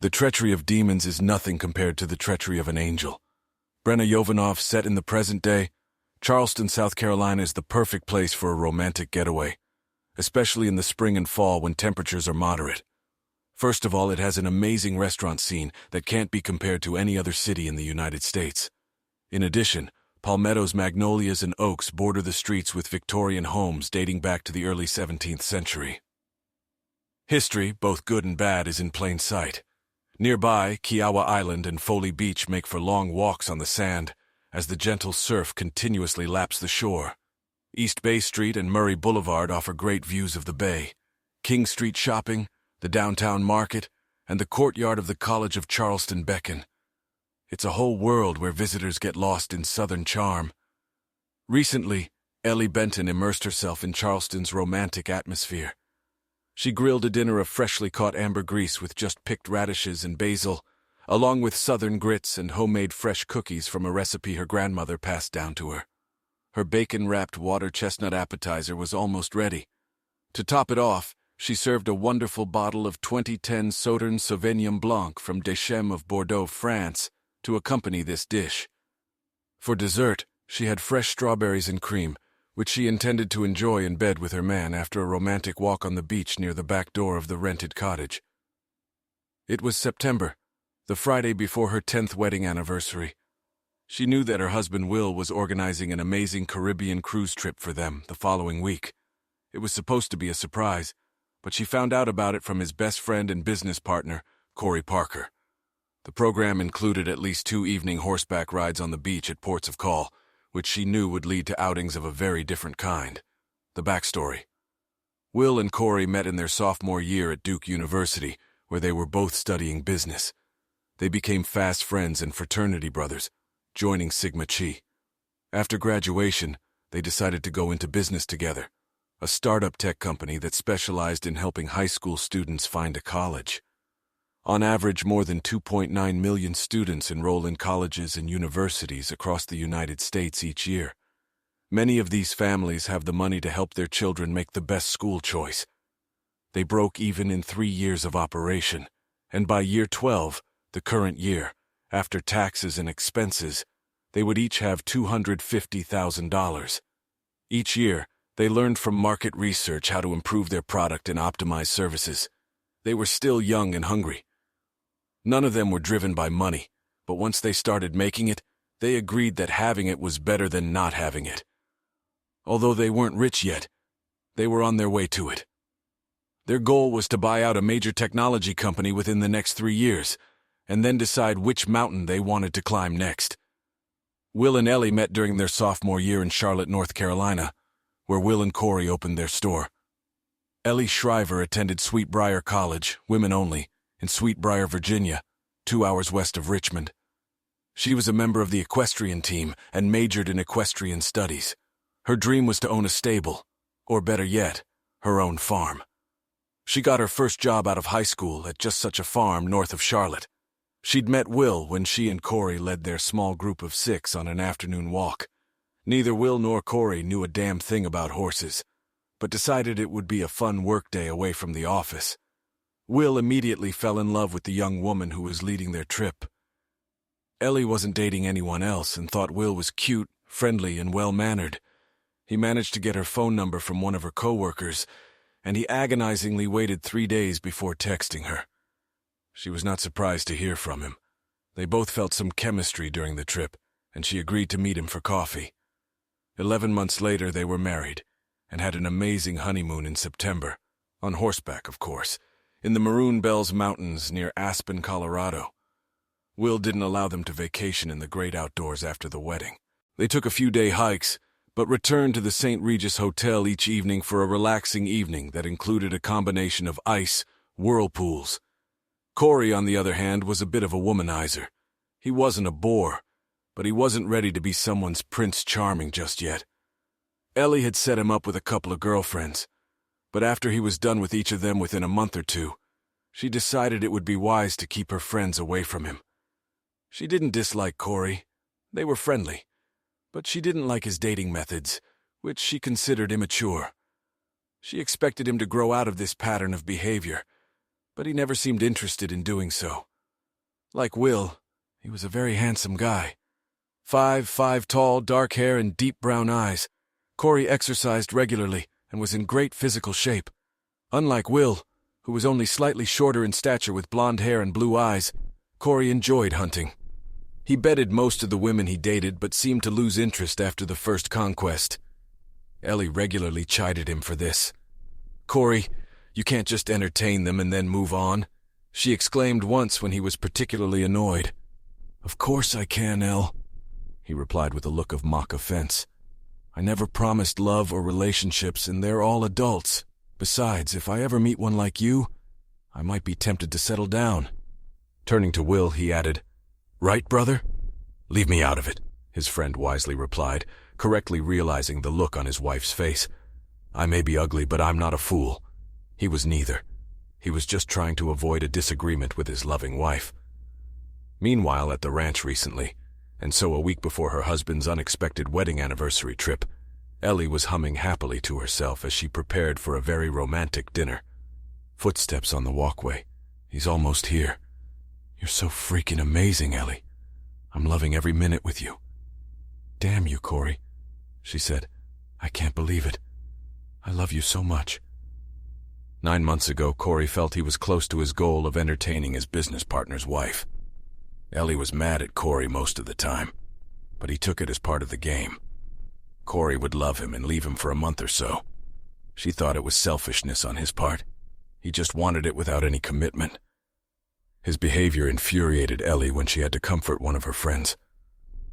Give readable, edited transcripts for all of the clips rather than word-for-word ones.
The treachery of demons is nothing compared to the treachery of an angel. Brenna Jovanov, set in the present day, Charleston, South Carolina is the perfect place for a romantic getaway, especially in the spring and fall when temperatures are moderate. First of all, it has an amazing restaurant scene that can't be compared to any other city in the United States. In addition, palmettos, magnolias, and oaks border the streets with Victorian homes dating back to the early 17th century. History, both good and bad, is in plain sight. Nearby, Kiowa Island and Foley Beach make for long walks on the sand, as the gentle surf continuously laps the shore. East Bay Street and Murray Boulevard offer great views of the bay. King Street shopping, the downtown market, and the courtyard of the College of Charleston beckon. It's a whole world where visitors get lost in southern charm. Recently, Ellie Benton immersed herself in Charleston's romantic atmosphere. She grilled a dinner of freshly caught ambergris with just picked radishes and basil, along with southern grits and homemade fresh cookies from a recipe her grandmother passed down to her. Her bacon-wrapped water chestnut appetizer was almost ready. To top it off, she served a wonderful bottle of 2010 Sauternes Sauvignon Blanc from Deschamps of Bordeaux, France, to accompany this dish. For dessert, she had fresh strawberries and cream, which she intended to enjoy in bed with her man after a romantic walk on the beach near the back door of the rented cottage. It was September, the Friday before her 10th wedding anniversary. She knew that her husband Will was organizing an amazing Caribbean cruise trip for them the following week. It was supposed to be a surprise, but she found out about it from his best friend and business partner, Corey Parker. The program included at least 2 evening horseback rides on the beach at ports of call, which she knew would lead to outings of a very different kind. The backstory. Will and Corey met in their sophomore year at Duke University, where they were both studying business. They became fast friends and fraternity brothers, joining Sigma Chi. After graduation, they decided to go into business together, a startup tech company that specialized in helping high school students find a college. On average, more than 2.9 million students enroll in colleges and universities across the United States each year. Many of these families have the money to help their children make the best school choice. They broke even in 3 years of operation, and by year 12, the current year, after taxes and expenses, they would each have $250,000. Each year, they learned from market research how to improve their product and optimize services. They were still young and hungry. None of them were driven by money, but once they started making it, they agreed that having it was better than not having it. Although they weren't rich yet, they were on their way to it. Their goal was to buy out a major technology company within the next 3 years, and then decide which mountain they wanted to climb next. Will and Ellie met during their sophomore year in Charlotte, North Carolina, where Will and Corey opened their store. Ellie Shriver attended Sweetbriar College, women only, in Sweetbriar, Virginia, 2 hours west of Richmond. She was a member of the equestrian team and majored in equestrian studies. Her dream was to own a stable, or better yet, her own farm. She got her first job out of high school at just such a farm north of Charlotte. She'd met Will when she and Corey led their small group of 6 on an afternoon walk. Neither Will nor Corey knew a damn thing about horses, but decided it would be a fun workday away from the office. Will immediately fell in love with the young woman who was leading their trip. Ellie wasn't dating anyone else and thought Will was cute, friendly, and well-mannered. He managed to get her phone number from one of her coworkers, and he agonizingly waited 3 days before texting her. She was not surprised to hear from him. They both felt some chemistry during the trip, and she agreed to meet him for coffee. 11 months later, they were married, and had an amazing honeymoon in September, on horseback, of course, in the Maroon Bells Mountains near Aspen, Colorado. Will didn't allow them to vacation in the great outdoors after the wedding. They took a few-day hikes, but returned to the St. Regis Hotel each evening for a relaxing evening that included a combination of ice, whirlpools. Corey, on the other hand, was a bit of a womanizer. He wasn't a bore, but he wasn't ready to be someone's Prince Charming just yet. Ellie had set him up with a couple of girlfriends, but after he was done with each of them within a month or 2, she decided it would be wise to keep her friends away from him. She didn't dislike Corey. They were friendly, but she didn't like his dating methods, which she considered immature. She expected him to grow out of this pattern of behavior, but he never seemed interested in doing so. Like Will, he was a very handsome guy. 5'5" tall, dark hair and deep brown eyes. Corey exercised regularly and was in great physical shape. Unlike Will, who was only slightly shorter in stature with blonde hair and blue eyes, Corey enjoyed hunting. He bedded most of the women he dated but seemed to lose interest after the first conquest. Ellie regularly chided him for this. "Corey, you can't just entertain them and then move on," she exclaimed once when he was particularly annoyed. "Of course I can, Elle," he replied with a look of mock offense. "I never promised love or relationships, and they're all adults. Besides, if I ever meet one like you, I might be tempted to settle down." Turning to Will, he added, "Right, brother?" "Leave me out of it," his friend wisely replied, correctly realizing the look on his wife's face. "I may be ugly, but I'm not a fool." He was neither. He was just trying to avoid a disagreement with his loving wife. Meanwhile, at the ranch recently, and so a week before her husband's unexpected wedding anniversary trip, Ellie was humming happily to herself as she prepared for a very romantic dinner. Footsteps on the walkway. "He's almost here. You're so freaking amazing, Ellie. I'm loving every minute with you." "Damn you, Corey," she said. "I can't believe it. I love you so much." 9 months ago, Corey felt he was close to his goal of entertaining his business partner's wife. Ellie was mad at Corey most of the time, but he took it as part of the game. Corey would love him and leave him for a month or so. She thought it was selfishness on his part. He just wanted it without any commitment. His behavior infuriated Ellie when she had to comfort one of her friends.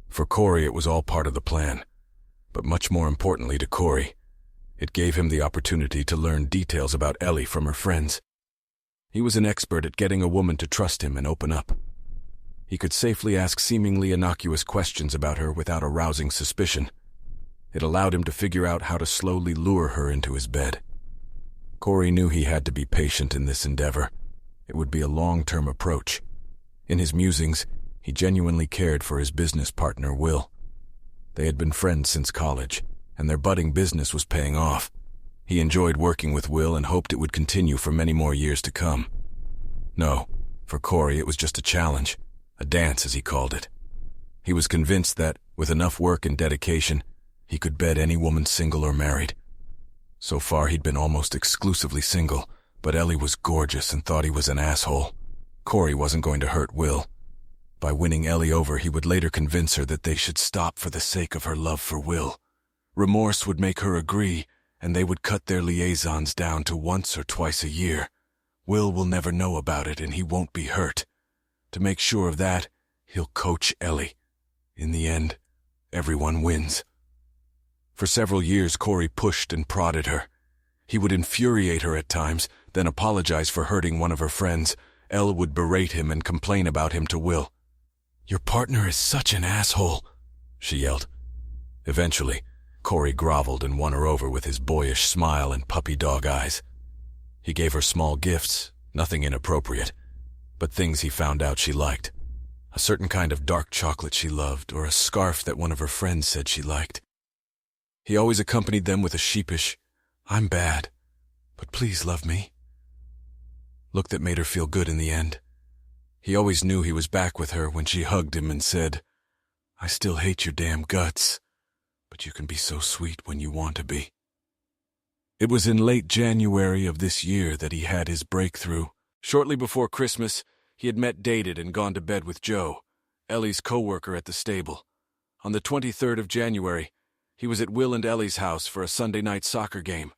For Corey, it was all part of the plan. But much more importantly to Corey, it gave him the opportunity to learn details about Ellie from her friends. He was an expert at getting a woman to trust him and open up. He could safely ask seemingly innocuous questions about her without arousing suspicion. It allowed him to figure out how to slowly lure her into his bed. Corey knew he had to be patient in this endeavor. It would be a long-term approach. In his musings, he genuinely cared for his business partner, Will. They had been friends since college, and their budding business was paying off. He enjoyed working with Will and hoped it would continue for many more years to come. No, for Corey it was just a challenge, a dance as he called it. He was convinced that, with enough work and dedication, he could bed any woman single or married. So far he'd been almost exclusively single, but Ellie was gorgeous and thought he was an asshole. Corey wasn't going to hurt Will. By winning Ellie over, he would later convince her that they should stop for the sake of her love for Will. Remorse would make her agree, and they would cut their liaisons down to once or twice a year. Will never know about it, and he won't be hurt. To make sure of that, he'll coach Ellie. In the end, everyone wins. For several years, Corey pushed and prodded her. He would infuriate her at times, then apologize for hurting one of her friends. Elle would berate him and complain about him to Will. "Your partner is such an asshole," she yelled. Eventually, Corey groveled and won her over with his boyish smile and puppy dog eyes. He gave her small gifts, nothing inappropriate, but things he found out she liked. A certain kind of dark chocolate she loved, or a scarf that one of her friends said she liked. He always accompanied them with a sheepish, "I'm bad, but please love me," look that made her feel good in the end. He always knew he was back with her when she hugged him and said, "I still hate your damn guts, but you can be so sweet when you want to be." It was in late January of this year that he had his breakthrough. Shortly before Christmas, he had dated and gone to bed with Joe, Ellie's co-worker at the stable. On the 23rd of January, he was at Will and Ellie's house for a Sunday night soccer game.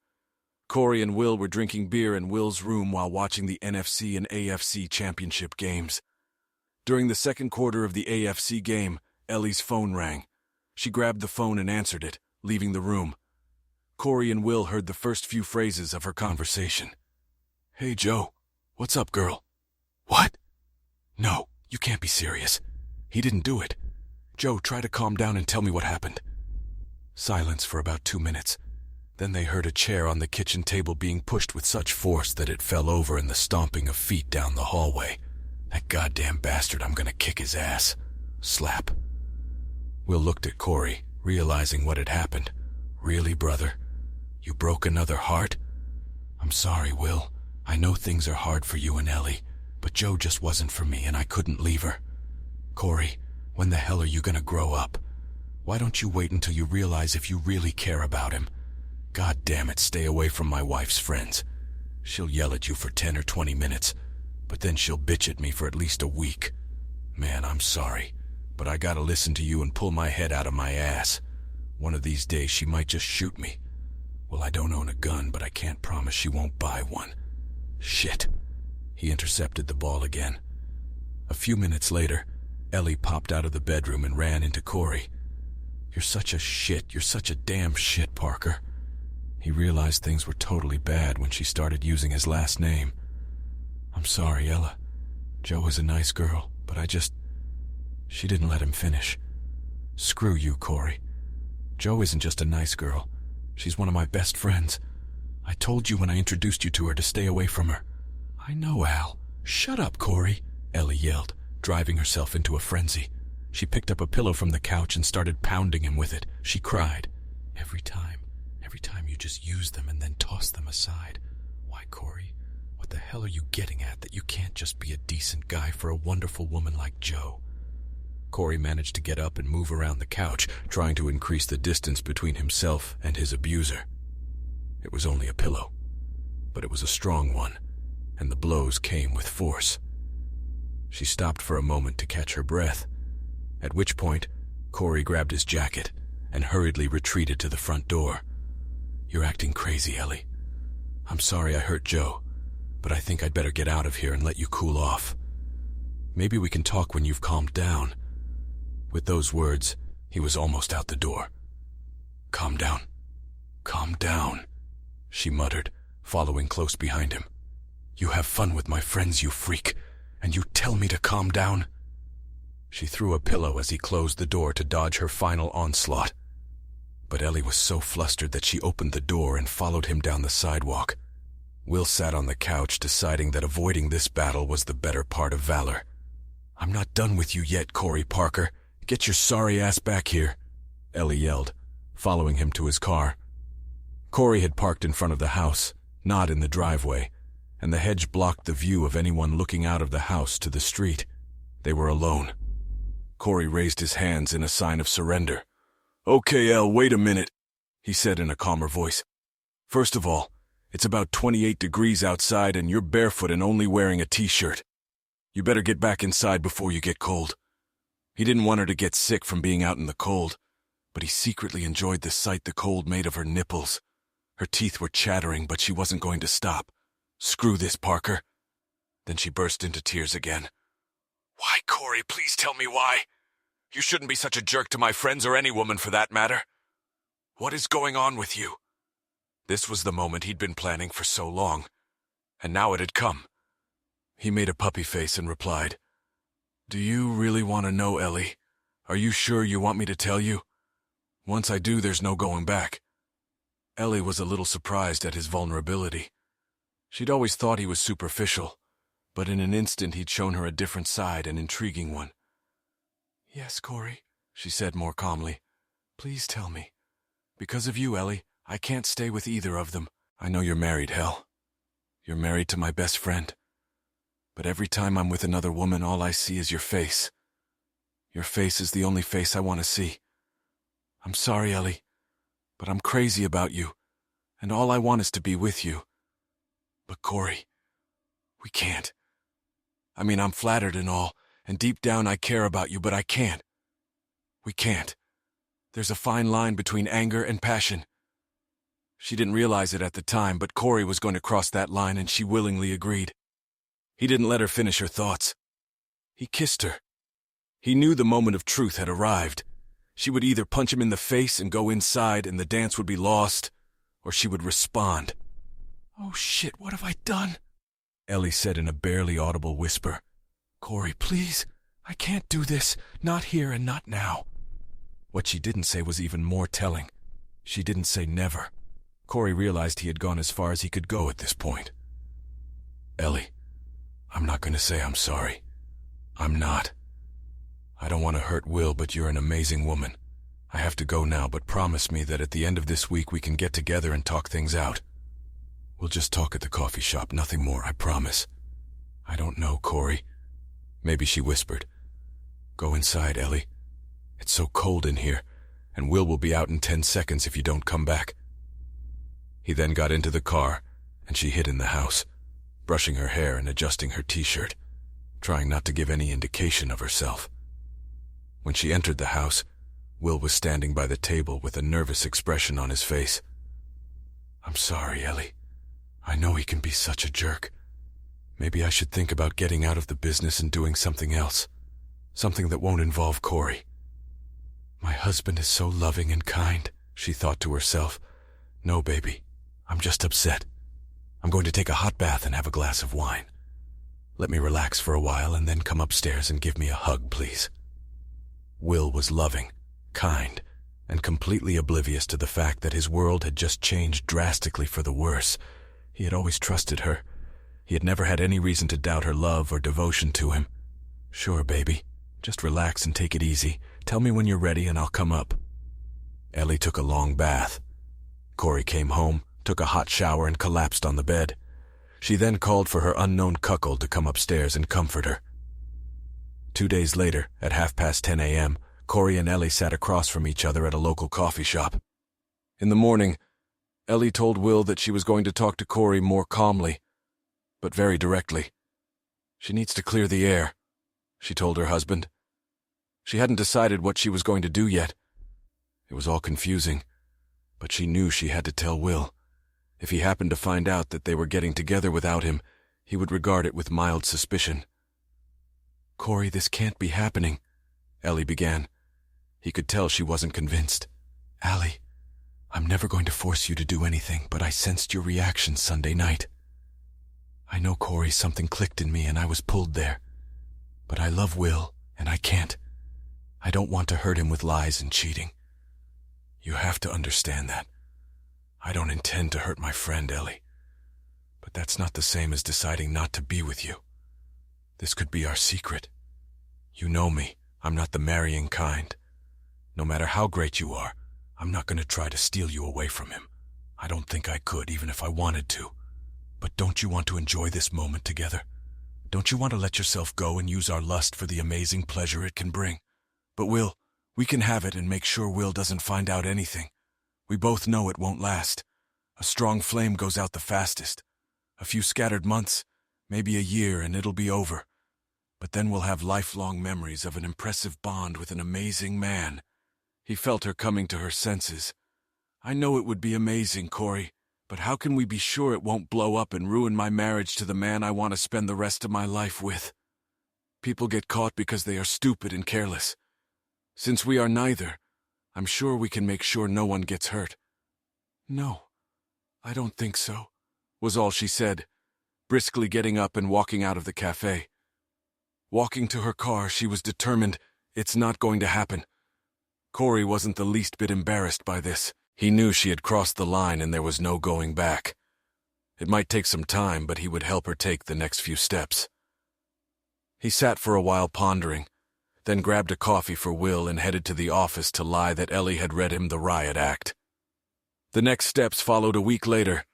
Corey and Will were drinking beer in Will's room while watching the NFC and AFC championship games. During the second quarter of the AFC game, Ellie's phone rang. She grabbed the phone and answered it, leaving the room. Corey and Will heard the first few phrases of her conversation. "Hey, Joe. What's up, girl?" "What? No, you can't be serious. He didn't do it. Joe, try to calm down and tell me what happened." Silence for about 2 minutes. Then they heard a chair on the kitchen table being pushed with such force that it fell over and the stomping of feet down the hallway. "That goddamn bastard, I'm gonna kick his ass." Slap. Will looked at Corey, realizing what had happened. "Really, brother? You broke another heart?" "I'm sorry, Will. I know things are hard for you and Ellie, but Joe just wasn't for me and I couldn't leave her. Corey, when the hell are you gonna grow up? Why don't you wait until you realize if you really care about him? God damn it, stay away from my wife's friends. She'll yell at you for 10 or 20 minutes, but then she'll bitch at me for at least a week. Man, I'm sorry, but I gotta listen to you and pull my head out of my ass. One of these days she might just shoot me. Well, I don't own a gun, but I can't promise she won't buy one. Shit. He intercepted the ball again. A few minutes later, Ellie popped out of the bedroom and ran into Corey. You're such a shit, you're such a damn shit, Parker. He realized things were totally bad when she started using his last name. I'm sorry, Ella. Jo was a nice girl, but she didn't let him finish. Screw you, Corey. Jo isn't just a nice girl. She's one of my best friends. I told you when I introduced you to her to stay away from her. I know, Al. Shut up, Corey, Ellie yelled, driving herself into a frenzy. She picked up a pillow from the couch and started pounding him with it. She cried. Every time you just use them and then toss them aside. Why, Corey, what the hell are you getting at that you can't just be a decent guy for a wonderful woman like Jo? Corey managed to get up and move around the couch, trying to increase the distance between himself and his abuser. It was only a pillow, but it was a strong one, and the blows came with force. She stopped for a moment to catch her breath, at which point Corey grabbed his jacket and hurriedly retreated to the front door. You're acting crazy, Ellie. I'm sorry I hurt Jo, but I think I'd better get out of here and let you cool off. Maybe we can talk when you've calmed down. With those words, he was almost out the door. Calm down. Calm down, she muttered, following close behind him. You have fun with my friends, you freak, and you tell me to calm down? She threw a pillow as he closed the door to dodge her final onslaught. But Ellie was so flustered that she opened the door and followed him down the sidewalk. Will sat on the couch, deciding that avoiding this battle was the better part of valor. I'm not done with you yet, Corey Parker. Get your sorry ass back here, Ellie yelled, following him to his car. Corey had parked in front of the house, not in the driveway, and the hedge blocked the view of anyone looking out of the house to the street. They were alone. Corey raised his hands in a sign of surrender. Okay, El, wait a minute, he said in a calmer voice. First of all, it's about 28 degrees outside and you're barefoot and only wearing a t-shirt. You better get back inside before you get cold. He didn't want her to get sick from being out in the cold, but he secretly enjoyed the sight the cold made of her nipples. Her teeth were chattering, but she wasn't going to stop. Screw this, Parker. Then she burst into tears again. Why, Corey, please tell me why. You shouldn't be such a jerk to my friends or any woman for that matter. What is going on with you? This was the moment he'd been planning for so long, and now it had come. He made a puppy face and replied, Do you really want to know, Ellie? Are you sure you want me to tell you? Once I do, there's no going back. Ellie was a little surprised at his vulnerability. She'd always thought he was superficial, but in an instant he'd shown her a different side, an intriguing one. Yes, Corey, she said more calmly. Please tell me. Because of you, Ellie, I can't stay with either of them. I know you're married, hell. You're married to my best friend. But every time I'm with another woman, all I see is your face. Your face is the only face I want to see. I'm sorry, Ellie, but I'm crazy about you, and all I want is to be with you. But Corey, we can't. I mean, I'm flattered and all, and deep down I care about you, but I can't. We can't. There's a fine line between anger and passion. She didn't realize it at the time, but Corey was going to cross that line, and she willingly agreed. He didn't let her finish her thoughts. He kissed her. He knew the moment of truth had arrived. She would either punch him in the face and go inside and the dance would be lost, or she would respond. Oh shit, what have I done? Ellie said in a barely audible whisper. Corey, please, I can't do this, not here and not now. What she didn't say was even more telling. She didn't say never. Corey realized he had gone as far as he could go at this point. Ellie, I'm not going to say I'm sorry. I'm not. I don't want to hurt Will, but you're an amazing woman. I have to go now, but promise me that at the end of this week we can get together and talk things out. We'll just talk at the coffee shop, nothing more, I promise. I don't know, Corey. Maybe she whispered. Go inside, Ellie. It's so cold in here, and Will be out in 10 seconds if you don't come back. He then got into the car, and she hid in the house, brushing her hair and adjusting her t-shirt, trying not to give any indication of herself. When she entered the house, Will was standing by the table with a nervous expression on his face. I'm sorry, Ellie. I know he can be such a jerk. Maybe I should think about getting out of the business and doing something else. Something that won't involve Corey. My husband is so loving and kind, she thought to herself. No, baby. I'm just upset. I'm going to take a hot bath and have a glass of wine. Let me relax for a while and then come upstairs and give me a hug, please. Will was loving, kind, and completely oblivious to the fact that his world had just changed drastically for the worse. He had always trusted her. He had never had any reason to doubt her love or devotion to him. Sure, baby. Just relax and take it easy. Tell me when you're ready and I'll come up. Ellie took a long bath. Corey came home, took a hot shower and collapsed on the bed. She then called for her unknown cuckold to come upstairs and comfort her. 2 days later, at 10:30 a.m., Corey and Ellie sat across from each other at a local coffee shop. In the morning, Ellie told Will that she was going to talk to Corey more calmly, but very directly. She needs to clear the air, she told her husband. She hadn't decided what she was going to do yet. It was all confusing, but she knew she had to tell Will. If he happened to find out that they were getting together without him, he would regard it with mild suspicion. Corey, this can't be happening, Ellie began. He could tell she wasn't convinced. Allie, I'm never going to force you to do anything, but I sensed your reaction Sunday night. I know, Corey, something clicked in me and I was pulled there. But I love Will, and I can't. I don't want to hurt him with lies and cheating. You have to understand that. I don't intend to hurt my friend, Ellie. But that's not the same as deciding not to be with you. This could be our secret. You know me. I'm not the marrying kind. No matter how great you are, I'm not going to try to steal you away from him. I don't think I could, even if I wanted to. But don't you want to enjoy this moment together? Don't you want to let yourself go and use our lust for the amazing pleasure it can bring? But Will, we can have it and make sure Will doesn't find out anything. We both know it won't last. A strong flame goes out the fastest. A few scattered months, maybe a year, and it'll be over. But then we'll have lifelong memories of an impressive bond with an amazing man. He felt her coming to her senses. I know it would be amazing, Corey, but how can we be sure it won't blow up and ruin my marriage to the man I want to spend the rest of my life with? People get caught because they are stupid and careless. Since we are neither, I'm sure we can make sure no one gets hurt. No, I don't think so, was all she said, briskly getting up and walking out of the cafe. Walking to her car, she was determined it's not going to happen. Corey wasn't the least bit embarrassed by this. He knew she had crossed the line and there was no going back. It might take some time, but he would help her take the next few steps. He sat for a while pondering, then grabbed a coffee for Will and headed to the office to lie that Ellie had read him the riot act. The next steps followed a week later.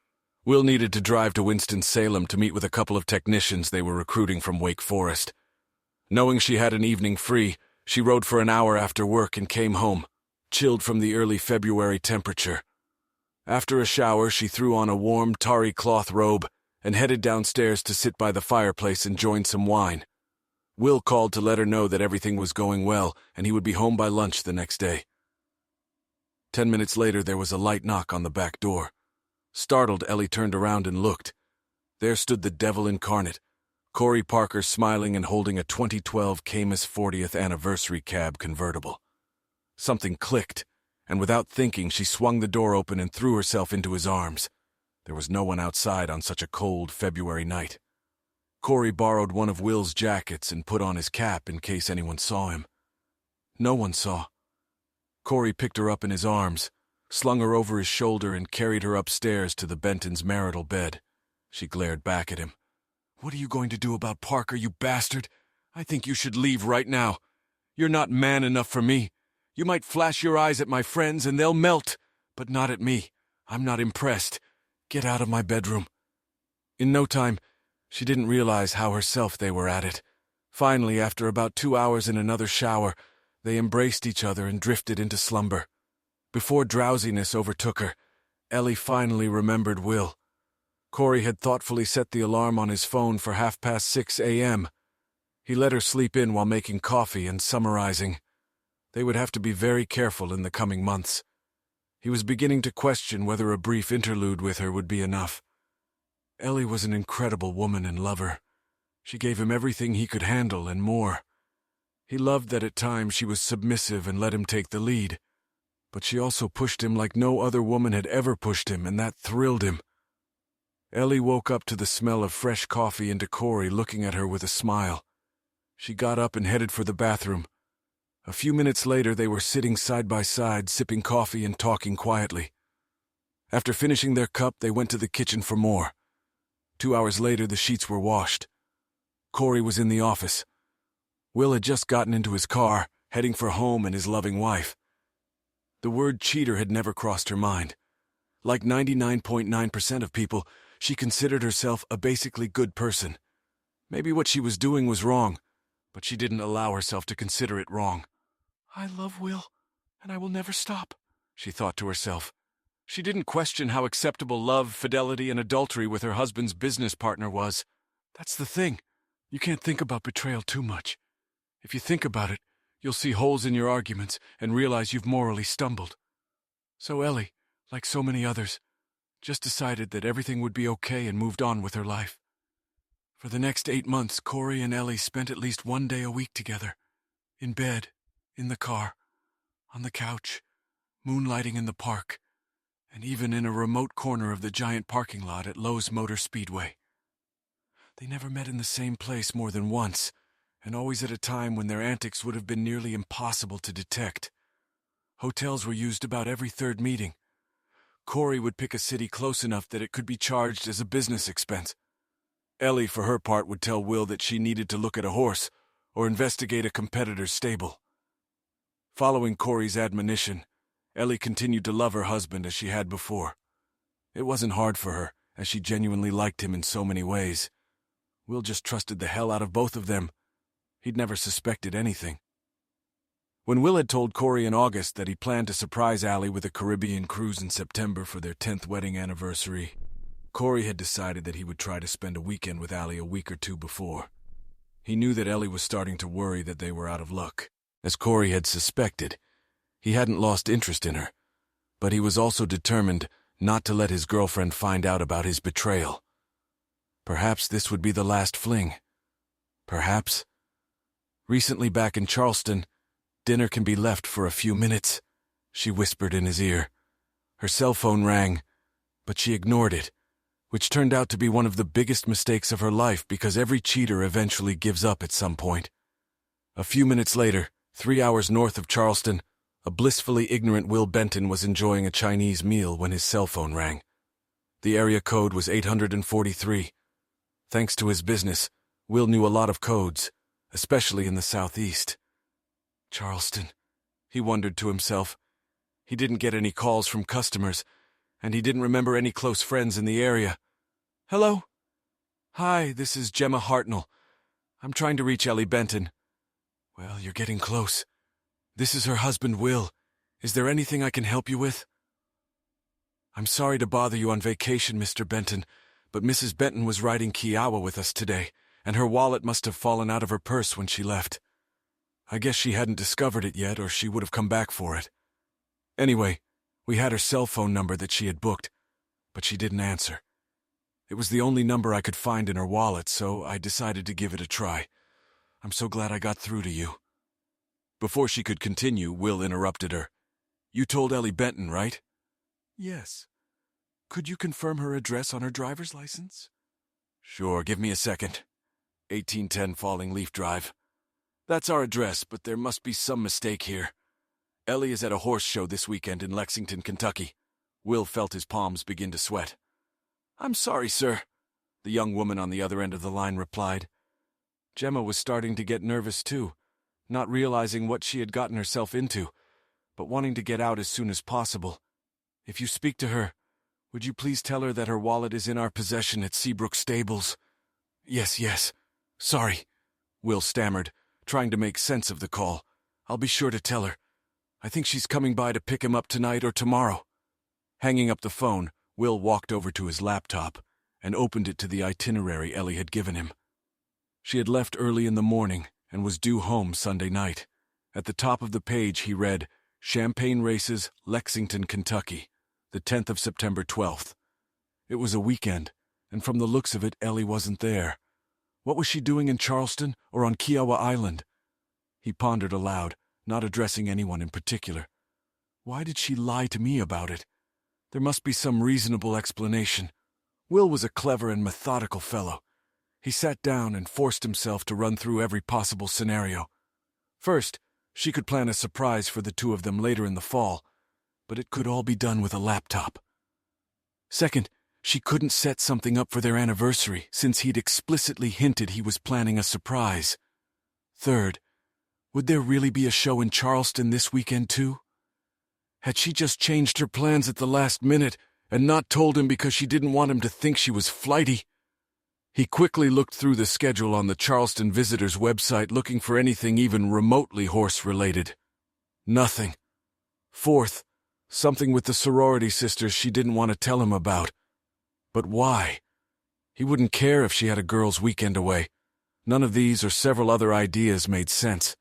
Will needed to drive to Winston-Salem to meet with a couple of technicians they were recruiting from Wake Forest. Knowing she had an evening free, she rode for an hour after work and came home, chilled from the early February temperature. After a shower, she threw on a warm, tarry cloth robe and headed downstairs to sit by the fireplace and join some wine. Will called to let her know that everything was going well and he would be home by lunch the next day. 10 minutes later, there was a light knock on the back door. Startled, Ellie turned around and looked. There stood the devil incarnate, Corey Parker, smiling and holding a 2012 Camus 40th anniversary cab convertible. Something clicked, and without thinking, she swung the door open and threw herself into his arms. There was no one outside on such a cold February night. Corey borrowed one of Will's jackets and put on his cap in case anyone saw him. No one saw. Corey picked her up in his arms, slung her over his shoulder, and carried her upstairs to the Bentons' marital bed. She glared back at him. "What are you going to do about Parker, you bastard? I think you should leave right now. You're not man enough for me. You might flash your eyes at my friends and they'll melt, but not at me. I'm not impressed. Get out of my bedroom." In no time, she didn't realize how herself they were at it. Finally, after about 2 hours in another shower, they embraced each other and drifted into slumber. Before drowsiness overtook her, Ellie finally remembered Will. Corey had thoughtfully set the alarm on his phone for 6:30 a.m. He let her sleep in while making coffee and summarizing. They would have to be very careful in the coming months. He was beginning to question whether a brief interlude with her would be enough. Ellie was an incredible woman and lover. She gave him everything he could handle and more. He loved that at times she was submissive and let him take the lead. But she also pushed him like no other woman had ever pushed him, and that thrilled him. Ellie woke up to the smell of fresh coffee and to Corey looking at her with a smile. She got up and headed for the bathroom. A few minutes later, they were sitting side by side, sipping coffee and talking quietly. After finishing their cup, they went to the kitchen for more. 2 hours later, the sheets were washed. Corey was in the office. Will had just gotten into his car, heading for home and his loving wife. The word cheater had never crossed her mind. Like 99.9% of people, she considered herself a basically good person. Maybe what she was doing was wrong, but she didn't allow herself to consider it wrong. "I love Will, and I will never stop," she thought to herself. She didn't question how acceptable love, fidelity, and adultery with her husband's business partner was. That's the thing. You can't think about betrayal too much. If you think about it, you'll see holes in your arguments and realize you've morally stumbled. So Ellie, like so many others, just decided that everything would be okay and moved on with her life. For the next 8 months, Corey and Ellie spent at least 1 day a week together. In bed, in the car, on the couch, moonlighting in the park, and even in a remote corner of the giant parking lot at Lowe's Motor Speedway. They never met in the same place more than once, and always at a time when their antics would have been nearly impossible to detect. Hotels were used about every third meeting. Corey would pick a city close enough that it could be charged as a business expense. Ellie, for her part, would tell Will that she needed to look at a horse or investigate a competitor's stable. Following Corey's admonition, Ellie continued to love her husband as she had before. It wasn't hard for her, as she genuinely liked him in so many ways. Will just trusted the hell out of both of them. He'd never suspected anything. When Will had told Corey in August that he planned to surprise Allie with a Caribbean cruise in September for their 10th wedding anniversary, Corey had decided that he would try to spend a weekend with Allie a week or two before. He knew that Ellie was starting to worry that they were out of luck. As Corey had suspected, he hadn't lost interest in her, but he was also determined not to let his girlfriend find out about his betrayal. Perhaps this would be the last fling. Perhaps. Recently back in Charleston, "Dinner can be left for a few minutes," she whispered in his ear. Her cell phone rang, but she ignored it, which turned out to be one of the biggest mistakes of her life because every cheater eventually gives up at some point. A few minutes later, 3 hours north of Charleston, a blissfully ignorant Will Benton was enjoying a Chinese meal when his cell phone rang. The area code was 843. Thanks to his business, Will knew a lot of codes, especially in the southeast. Charleston, he wondered to himself. He didn't get any calls from customers, and he didn't remember any close friends in the area. "Hello? Hi, this is Gemma Hartnell. I'm trying to reach Ellie Benton." "Well, you're getting close. This is her husband, Will. Is there anything I can help you with?" "I'm sorry to bother you on vacation, Mr. Benton, but Mrs. Benton was riding Kiowa with us today, and her wallet must have fallen out of her purse when she left. I guess she hadn't discovered it yet, or she would have come back for it. Anyway, we had her cell phone number that she had booked, but she didn't answer. It was the only number I could find in her wallet, so I decided to give it a try. I'm so glad I got through to you." Before she could continue, Will interrupted her. "You told Ellie Benton, right?" "Yes. Could you confirm her address on her driver's license?" "Sure, give me a second. 1810 Falling Leaf Drive. That's our address, but there must be some mistake here. Ellie is at a horse show this weekend in Lexington, Kentucky." Will felt his palms begin to sweat. "I'm sorry, sir," the young woman on the other end of the line replied. Gemma was starting to get nervous too, not realizing what she had gotten herself into, but wanting to get out as soon as possible. "If you speak to her, Would you please tell her that her wallet is in our possession at Seabrook Stables? Yes. Sorry, Will stammered, trying to make sense of the call. I'll be sure to tell her. I think she's coming by to pick him up tonight or tomorrow. Hanging up the phone, Will walked over to his laptop and opened it to the itinerary Ellie had given him. She had left early in the morning and was due home Sunday night. At the top of the page he read, Champagne Races, Lexington, Kentucky, the 10th of September 12th. It was a weekend, and from the looks of it, Ellie wasn't there. What was she doing in Charleston or on Kiowa Island? He pondered aloud, not addressing anyone in particular. Why did she lie to me about it? There must be some reasonable explanation. Will was a clever and methodical fellow. He sat down and forced himself to run through every possible scenario. First, she could plan a surprise for the two of them later in the fall, but it could all be done with a laptop. Second, she couldn't set something up for their anniversary since he'd explicitly hinted he was planning a surprise. Third, would there really be a show in Charleston this weekend too? Had she just changed her plans at the last minute and not told him because she didn't want him to think she was flighty? He quickly looked through the schedule on the Charleston Visitors website looking for anything even remotely horse-related. Nothing. Fourth, something with the sorority sisters she didn't want to tell him about. But why? He wouldn't care if she had a girls' weekend away. None of these or several other ideas made sense.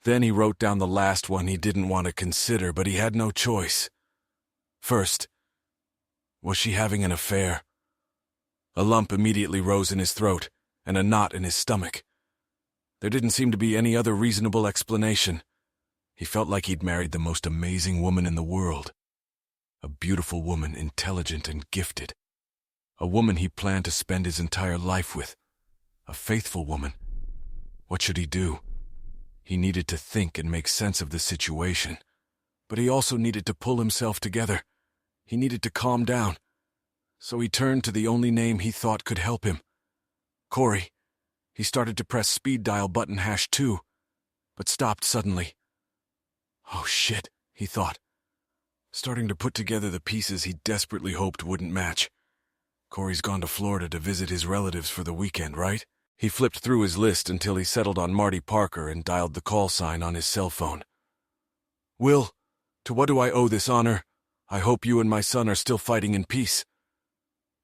Then he wrote down the last one he didn't want to consider, but he had no choice. First, was she having an affair? A lump immediately rose in his throat, and a knot in his stomach. There didn't seem to be any other reasonable explanation. He felt like he'd married the most amazing woman in the world. A beautiful woman, intelligent and gifted. A woman he planned to spend his entire life with. A faithful woman. What should he do? He needed to think and make sense of the situation. But he also needed to pull himself together. He needed to calm down. So he turned to the only name he thought could help him. Corey. He started to press speed dial button #2, but stopped suddenly. Oh shit, he thought, starting to put together the pieces he desperately hoped wouldn't match. Corey's gone to Florida to visit his relatives for the weekend, right? He flipped through his list until he settled on Marty Parker and dialed the call sign on his cell phone. Will, to what do I owe this honor? I hope you and my son are still fighting in peace.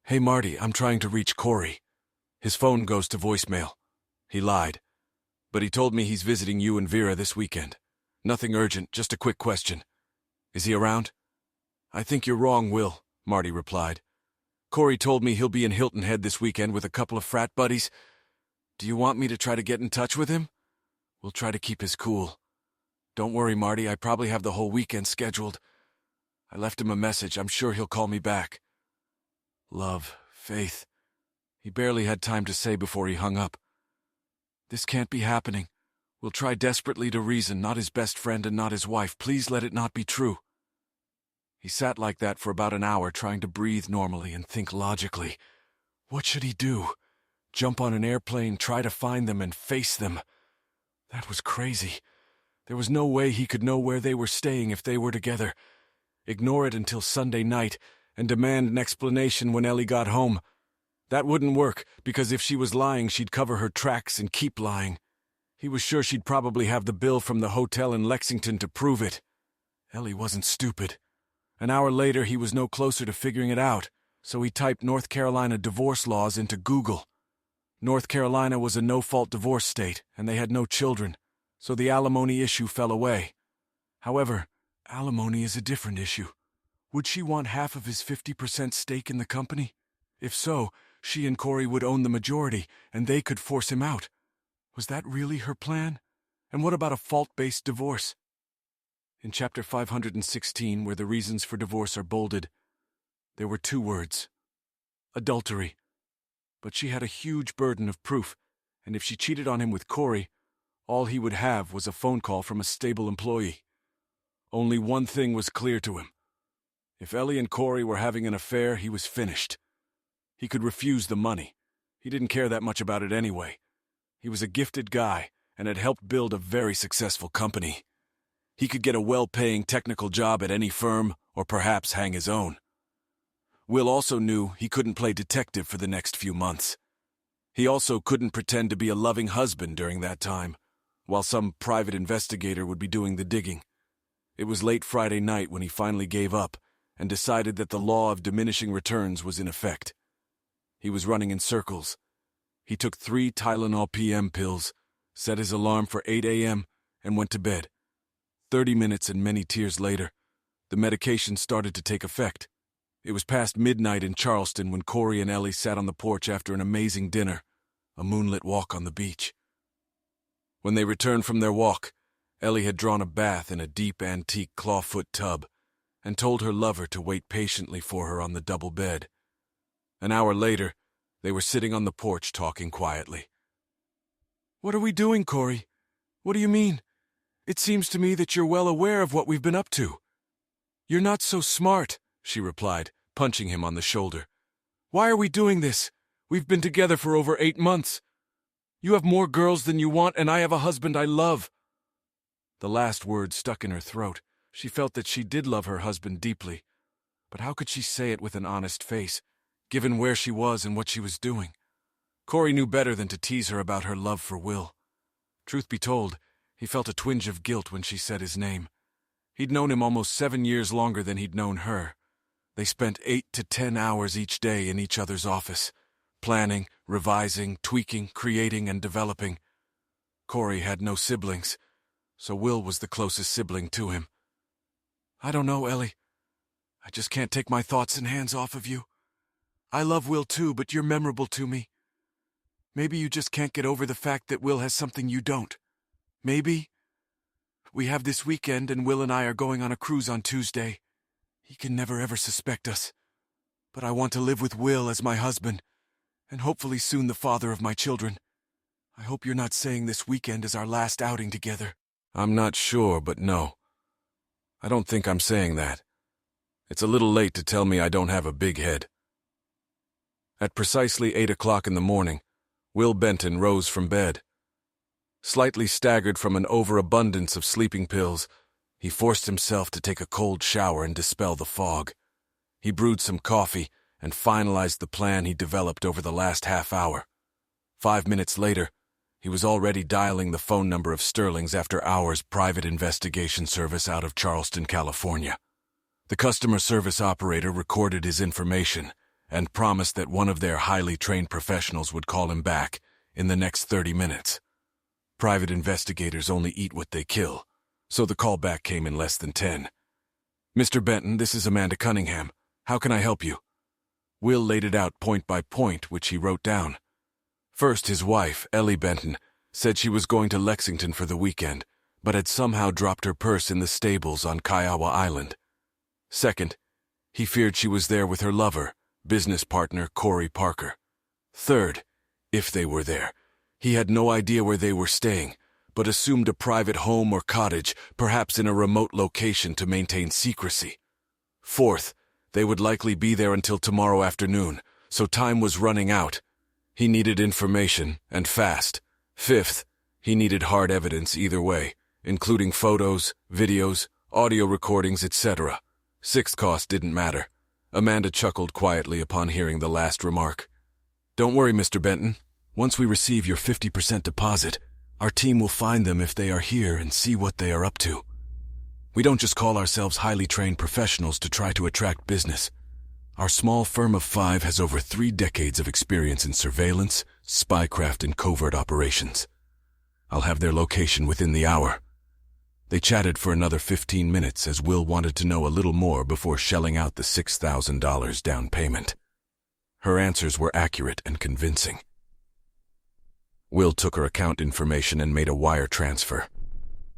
Hey Marty, I'm trying to reach Corey. His phone goes to voicemail. He lied. But he told me he's visiting you and Vera this weekend. Nothing urgent, just a quick question. Is he around? I think you're wrong, Will, Marty replied. Corey told me he'll be in Hilton Head this weekend with a couple of frat buddies. Do you want me to try to get in touch with him? We'll try to keep his cool. Don't worry, Marty, I probably have the whole weekend scheduled. I left him a message. I'm sure he'll call me back. Love, Faith. He barely had time to say before he hung up. This can't be happening. We'll try desperately to reason, not his best friend and not his wife. Please let it not be true. He sat like that for about an hour, trying to breathe normally and think logically. What should he do? Jump on an airplane, try to find them, and face them? That was crazy. There was no way he could know where they were staying if they were together. Ignore it until Sunday night, and demand an explanation when Ellie got home. That wouldn't work, because if she was lying, she'd cover her tracks and keep lying. He was sure she'd probably have the bill from the hotel in Lexington to prove it. Ellie wasn't stupid. An hour later, he was no closer to figuring it out, so he typed North Carolina divorce laws into Google. North Carolina was a no-fault divorce state, and they had no children, so the alimony issue fell away. However, alimony is a different issue. Would she want half of his 50% stake in the company? If so, she and Corey would own the majority, and they could force him out. Was that really her plan? And what about a fault-based divorce? In chapter 516, where the reasons for divorce are bolded, there were 2 words. Adultery. But she had a huge burden of proof, and if she cheated on him with Corey, all he would have was a phone call from a stable employee. Only one thing was clear to him. If Ellie and Corey were having an affair, he was finished. He could refuse the money. He didn't care that much about it anyway. He was a gifted guy and had helped build a very successful company. He could get a well-paying technical job at any firm or perhaps hang his own. Will also knew he couldn't play detective for the next few months. He also couldn't pretend to be a loving husband during that time, while some private investigator would be doing the digging. It was late Friday night when he finally gave up and decided that the law of diminishing returns was in effect. He was running in circles. He took 3 Tylenol PM pills, set his alarm for 8 a.m., and went to bed. 30 minutes and many tears later, the medication started to take effect. It was past midnight in Charleston when Corey and Ellie sat on the porch after an amazing dinner, a moonlit walk on the beach. When they returned from their walk, Ellie had drawn a bath in a deep antique clawfoot tub and told her lover to wait patiently for her on the double bed. An hour later, they were sitting on the porch talking quietly. "What are we doing, Corey? What do you mean? It seems to me that you're well aware of what we've been up to." "You're not so smart," she replied, punching him on the shoulder. "Why are we doing this? We've been together for over 8 months. You have more girls than you want, and I have a husband I love." The last word stuck in her throat. She felt that she did love her husband deeply. But how could she say it with an honest face, given where she was and what she was doing? Corey knew better than to tease her about her love for Will. Truth be told, he felt a twinge of guilt when she said his name. He'd known him almost 7 years longer than he'd known her. They spent 8 to 10 hours each day in each other's office, planning, revising, tweaking, creating, and developing. Corey had no siblings, so Will was the closest sibling to him. "I don't know, Ellie. I just can't take my thoughts and hands off of you. I love Will too, but you're memorable to me. Maybe you just can't get over the fact that Will has something you don't. Maybe we have this weekend and Will and I are going on a cruise on Tuesday. He can never ever suspect us. But I want to live with Will as my husband, and hopefully soon the father of my children. I hope you're not saying this weekend is our last outing together." "I'm not sure, but no. I don't think I'm saying that. It's a little late to tell me I don't have a big head." At precisely 8 o'clock in the morning, Will Benton rose from bed. Slightly staggered from an overabundance of sleeping pills, he forced himself to take a cold shower and dispel the fog. He brewed some coffee and finalized the plan he developed over the last half hour. 5 minutes later, he was already dialing the phone number of Sterling's after-hours private investigation service out of Charleston, California. The customer service operator recorded his information and promised that one of their highly trained professionals would call him back in the next 30 minutes. Private investigators only eat what they kill, so the call back came in less than 10. "Mr. Benton, this is Amanda Cunningham. How can I help you?" Will laid it out point by point, which he wrote down. First, his wife, Ellie Benton, said she was going to Lexington for the weekend, but had somehow dropped her purse in the stables on Kiowa Island. Second, he feared she was there with her lover, business partner Corey Parker. Third, if they were there, he had no idea where they were staying, but assumed a private home or cottage, perhaps in a remote location to maintain secrecy. Fourth, they would likely be there until tomorrow afternoon, so time was running out. He needed information, and fast. Fifth, he needed hard evidence either way, including photos, videos, audio recordings, etc. Sixth cost didn't matter. Amanda chuckled quietly upon hearing the last remark. "Don't worry, Mr. Benton. Once we receive your 50% deposit, our team will find them if they are here and see what they are up to. We don't just call ourselves highly trained professionals to try to attract business. Our small firm of 5 has over 3 decades of experience in surveillance, spycraft, and covert operations. I'll have their location within the hour." They chatted for another 15 minutes as Will wanted to know a little more before shelling out the $6,000 down payment. Her answers were accurate and convincing. Will took her account information and made a wire transfer.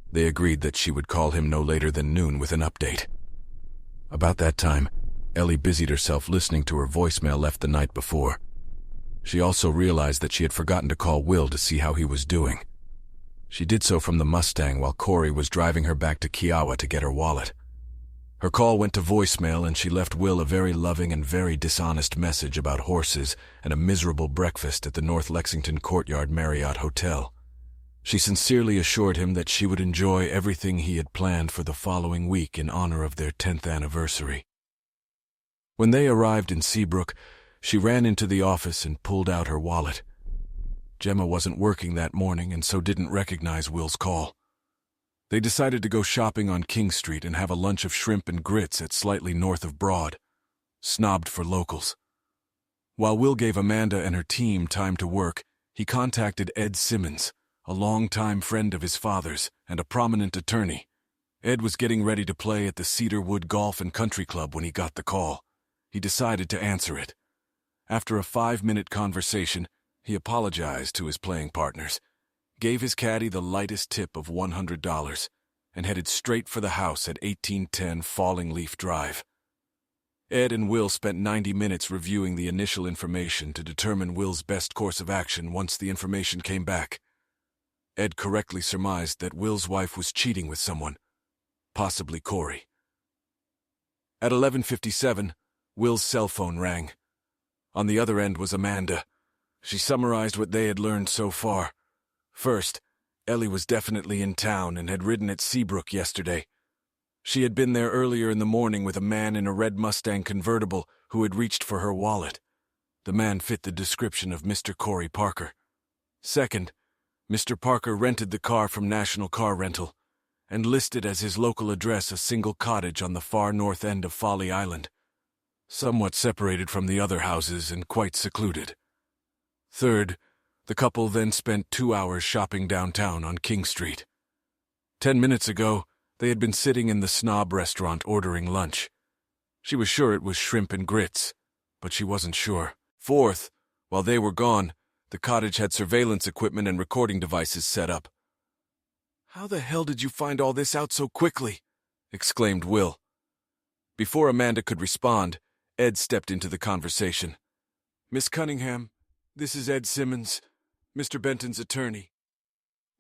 They agreed that she would call him no later than noon with an update. About that time, Ellie busied herself listening to her voicemail left the night before. She also realized that she had forgotten to call Will to see how he was doing. She did so from the Mustang while Corey was driving her back to Kiowa to get her wallet. Her call went to voicemail and she left Will a very loving and very dishonest message about horses and a miserable breakfast at the North Lexington Courtyard Marriott Hotel. She sincerely assured him that she would enjoy everything he had planned for the following week in honor of their 10th anniversary. When they arrived in Seabrook, she ran into the office and pulled out her wallet. Gemma wasn't working that morning and so didn't recognize Will's call. They decided to go shopping on King Street and have a lunch of shrimp and grits at slightly north of Broad, snobbed for locals. While Will gave Amanda and her team time to work, he contacted Ed Simmons, a longtime friend of his father's and a prominent attorney. Ed was getting ready to play at the Cedarwood Golf and Country Club when he got the call. He decided to answer it. After a 5-minute conversation, he apologized to his playing partners, gave his caddy the lightest tip of $100, and headed straight for the house at 1810 Falling Leaf Drive. Ed and Will spent 90 minutes reviewing the initial information to determine Will's best course of action once the information came back. Ed correctly surmised that Will's wife was cheating with someone, possibly Corey. At 11:57, Will's cell phone rang. On the other end was Amanda. She summarized what they had learned so far. First, Ellie was definitely in town and had ridden at Seabrook yesterday. She had been there earlier in the morning with a man in a red Mustang convertible who had reached for her wallet. The man fit the description of Mr. Corey Parker. Second, Mr. Parker rented the car from National Car Rental and listed as his local address a single cottage on the far north end of Folly Island, somewhat separated from the other houses and quite secluded. Third, the couple then spent 2 hours shopping downtown on King Street. 10 minutes ago, they had been sitting in the Snob restaurant ordering lunch. She was sure it was shrimp and grits, but she wasn't sure. Fourth, while they were gone, the cottage had surveillance equipment and recording devices set up. "How the hell did you find all this out so quickly?" exclaimed Will. Before Amanda could respond, Ed stepped into the conversation. "Miss Cunningham, this is Ed Simmons, Mr. Benton's attorney."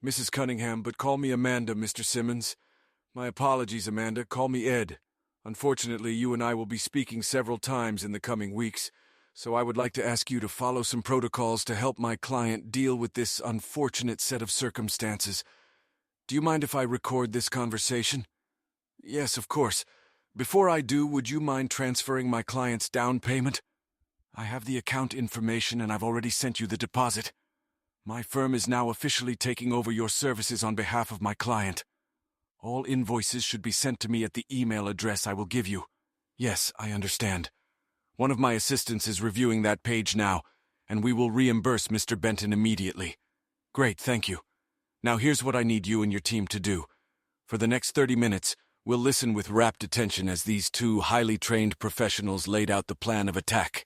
"Mrs. Cunningham, but call me Amanda, Mr. Simmons." "My apologies, Amanda. Call me Ed. Unfortunately, you and I will be speaking several times in the coming weeks, so I would like to ask you to follow some protocols to help my client deal with this unfortunate set of circumstances. Do you mind if I record this conversation?" "Yes, of course. Before I do, would you mind transferring my client's down payment?" "I have the account information and I've already sent you the deposit. My firm is now officially taking over your services on behalf of my client. All invoices should be sent to me at the email address I will give you." "Yes, I understand. One of my assistants is reviewing that page now, and we will reimburse Mr. Benton immediately." "Great, thank you. Now here's what I need you and your team to do. For the next 30 minutes, we'll listen with rapt attention as these two highly trained professionals laid out the plan of attack."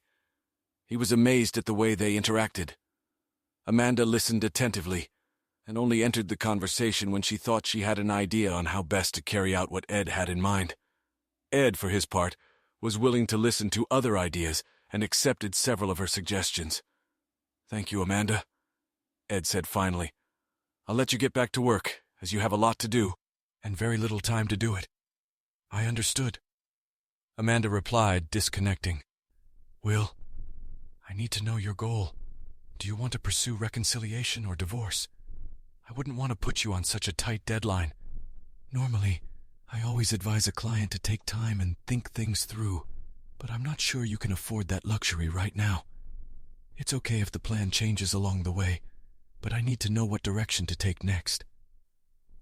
He was amazed at the way they interacted. Amanda listened attentively, and only entered the conversation when she thought she had an idea on how best to carry out what Ed had in mind. Ed, for his part, was willing to listen to other ideas and accepted several of her suggestions. "Thank you, Amanda," Ed said finally. "I'll let you get back to work, as you have a lot to do, and very little time to do it." "I understood," Amanda replied, disconnecting. "Will, I need to know your goal. Do you want to pursue reconciliation or divorce? I wouldn't want to put you on such a tight deadline. Normally, I always advise a client to take time and think things through, but I'm not sure you can afford that luxury right now. It's okay if the plan changes along the way, but I need to know what direction to take next."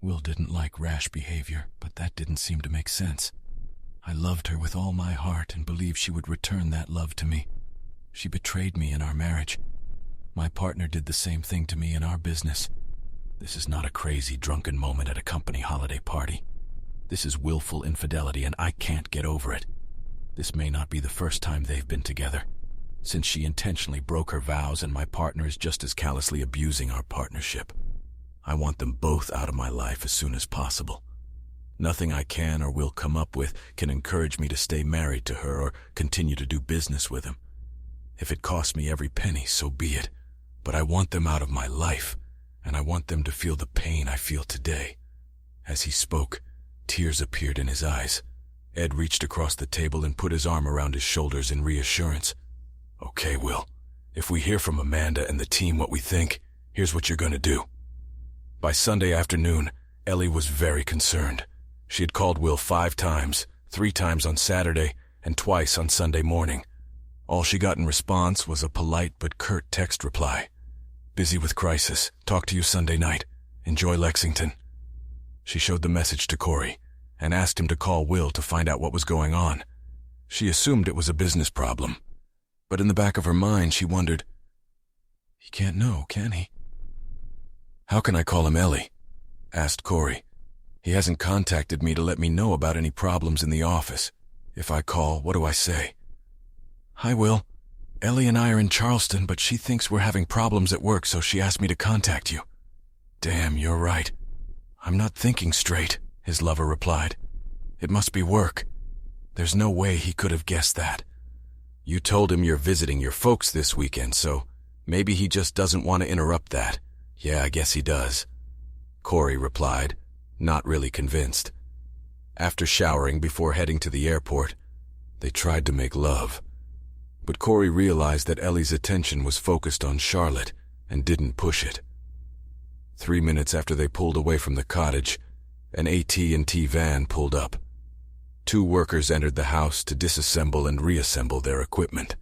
Will didn't like rash behavior, but that didn't seem to make sense. I loved her with all my heart and believed she would return that love to me. She betrayed me in our marriage. My partner did the same thing to me in our business. This is not a crazy, drunken moment at a company holiday party. This is willful infidelity, and I can't get over it. This may not be the first time they've been together, since she intentionally broke her vows and my partner is just as callously abusing our partnership. I want them both out of my life as soon as possible. Nothing I can or will come up with can encourage me to stay married to her or continue to do business with him. If it costs me every penny, so be it. But I want them out of my life, and I want them to feel the pain I feel today. As he spoke, tears appeared in his eyes. Ed reached across the table and put his arm around his shoulders in reassurance. "Okay, Will. If we hear from Amanda and the team what we think, here's what you're going to do." By Sunday afternoon, Ellie was very concerned. She had called Will 5 times, 3 times on Saturday, and twice on Sunday morning. All she got in response was a polite but curt text reply. Busy with crisis. Talk to you Sunday night. Enjoy Lexington. She showed the message to Corey and asked him to call Will to find out what was going on. She assumed it was a business problem, but in the back of her mind she wondered, he can't know, can he? How can I call him Ellie? Asked Corey. He hasn't contacted me to let me know about any problems in the office. If I call, what do I say? Hi, Will. Ellie and I are in Charleston, but she thinks we're having problems at work, so she asked me to contact you. Damn, you're right. I'm not thinking straight, his lover replied. It must be work. There's no way he could have guessed that. You told him you're visiting your folks this weekend, so maybe he just doesn't want to interrupt that. Yeah, I guess he does. Corey replied, not really convinced. After showering before heading to the airport, they tried to make love. But Corey realized that Ellie's attention was focused on Charlotte and didn't push it. 3 minutes after they pulled away from the cottage, an AT&T van pulled up. 2 workers entered the house to disassemble and reassemble their equipment.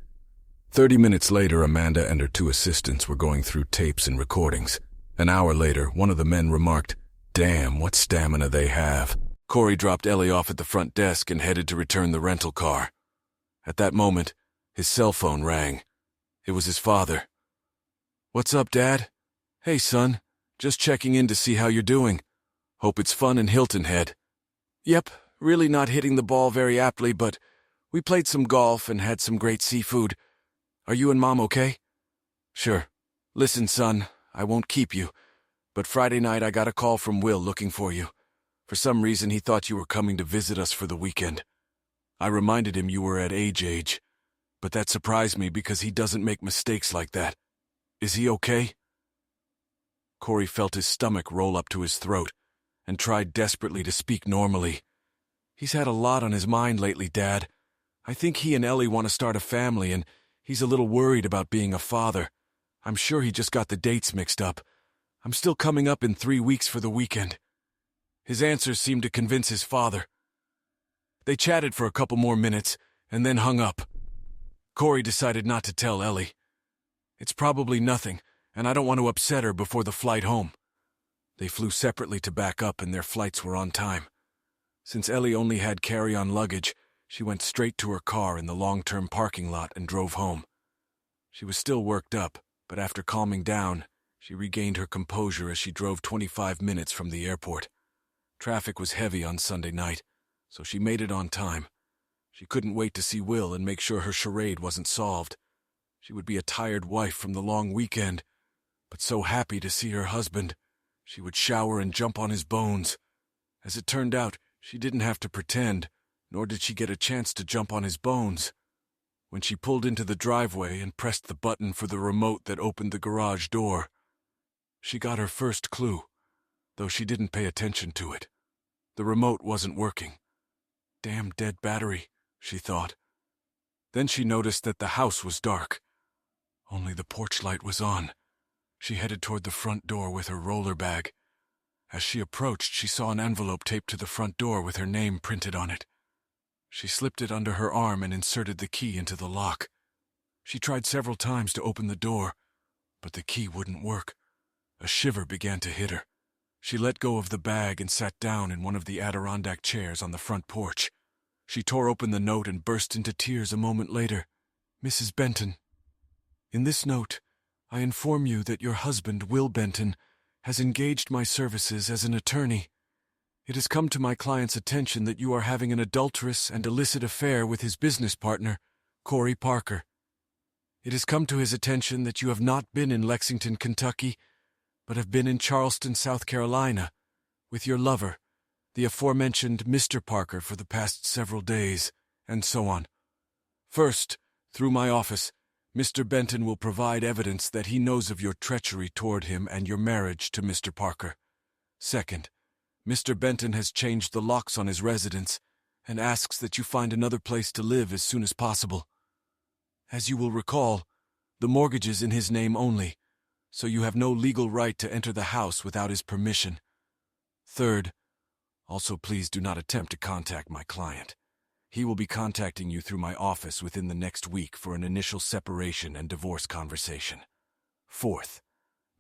30 minutes later, Amanda and her 2 assistants were going through tapes and recordings. An hour later, one of the men remarked, "Damn, what stamina they have." Corey dropped Ellie off at the front desk and headed to return the rental car. At that moment, his cell phone rang. It was his father. "What's up, Dad?" "Hey, son. Just checking in to see how you're doing. Hope it's fun in Hilton Head." "Yep, really not hitting the ball very aptly, but we played some golf and had some great seafood. Are you and Mom okay?" "Sure. Listen, son, I won't keep you, but Friday night I got a call from Will looking for you. For some reason he thought you were coming to visit us for the weekend. I reminded him you were at age, but that surprised me because he doesn't make mistakes like that. Is he okay?" Corey felt his stomach roll up to his throat and tried desperately to speak normally. "He's had a lot on his mind lately, Dad. I think he and Ellie want to start a family, and he's a little worried about being a father. I'm sure he just got the dates mixed up. I'm still coming up in 3 weeks for the weekend." His answers seemed to convince his father. They chatted for a couple more minutes and then hung up. Corey decided not to tell Ellie. "It's probably nothing, and I don't want to upset her before the flight home." They flew separately to back up, and their flights were on time. Since Ellie only had carry-on luggage, she went straight to her car in the long-term parking lot and drove home. She was still worked up, but after calming down, she regained her composure as she drove 25 minutes from the airport. Traffic was heavy on Sunday night, so she made it on time. She couldn't wait to see Will and make sure her charade wasn't solved. She would be a tired wife from the long weekend, but so happy to see her husband. She would shower and jump on his bones. As it turned out, she didn't have to pretend, nor did she get a chance to jump on his bones. When she pulled into the driveway and pressed the button for the remote that opened the garage door, she got her first clue, though she didn't pay attention to it. The remote wasn't working. "Damn dead battery," she thought. Then she noticed that the house was dark. Only the porch light was on. She headed toward the front door with her roller bag. As she approached, she saw an envelope taped to the front door with her name printed on it. She slipped it under her arm and inserted the key into the lock. She tried several times to open the door, but the key wouldn't work. A shiver began to hit her. She let go of the bag and sat down in one of the Adirondack chairs on the front porch. She tore open the note and burst into tears a moment later. "Mrs. Benton, in this note, I inform you that your husband, Will Benton, has engaged my services as an attorney. It has come to my client's attention that you are having an adulterous and illicit affair with his business partner, Corey Parker. It has come to his attention that you have not been in Lexington, Kentucky, but have been in Charleston, South Carolina, with your lover, the aforementioned Mr. Parker, for the past several days," and so on. "First, through my office, Mr. Benton will provide evidence that he knows of your treachery toward him and your marriage to Mr. Parker. Second, Mr. Benton has changed the locks on his residence and asks that you find another place to live as soon as possible. As you will recall, the mortgage is in his name only, so you have no legal right to enter the house without his permission. Third, also please do not attempt to contact my client. He will be contacting you through my office within the next week for an initial separation and divorce conversation. Fourth,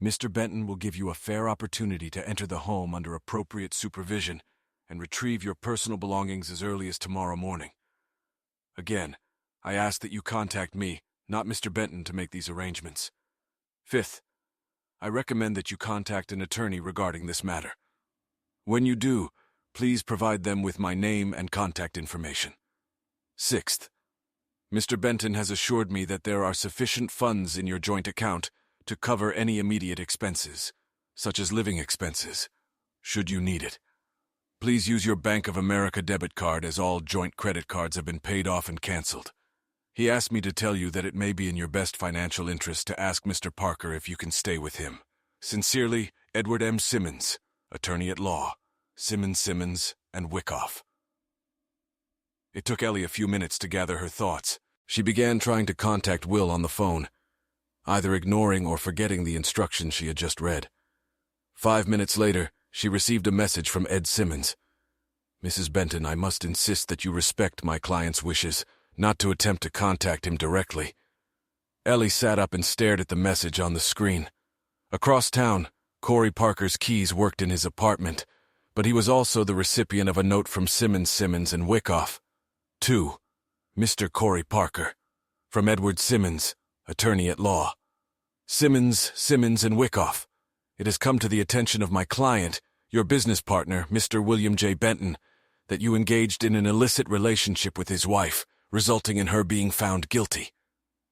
Mr. Benton will give you a fair opportunity to enter the home under appropriate supervision and retrieve your personal belongings as early as tomorrow morning. Again, I ask that you contact me, not Mr. Benton, to make these arrangements. Fifth, I recommend that you contact an attorney regarding this matter. When you do, please provide them with my name and contact information. Sixth, Mr. Benton has assured me that there are sufficient funds in your joint account to cover any immediate expenses, such as living expenses, should you need it. Please use your Bank of America debit card, as all joint credit cards have been paid off and canceled. He asked me to tell you that it may be in your best financial interest to ask Mr. Parker if you can stay with him. Sincerely, Edward M. Simmons, Attorney at Law, Simmons and Wyckoff. It took Ellie a few minutes to gather her thoughts. She began trying to contact Will on the phone, either ignoring or forgetting the instructions she had just read. 5 minutes later, she received a message from Ed Simmons. Mrs. Benton, I must insist that you respect my client's wishes, not to attempt to contact him directly. Ellie sat up and stared at the message on the screen. Across town, Corey Parker's keys worked in his apartment, but he was also the recipient of a note from Simmons and Wyckoff. To Mr. Corey Parker, from Edward Simmons, Attorney at Law. Simmons and Wyckoff. It has come to the attention of my client, your business partner, Mr. William J. Benton, that you engaged in an illicit relationship with his wife, resulting in her being found guilty.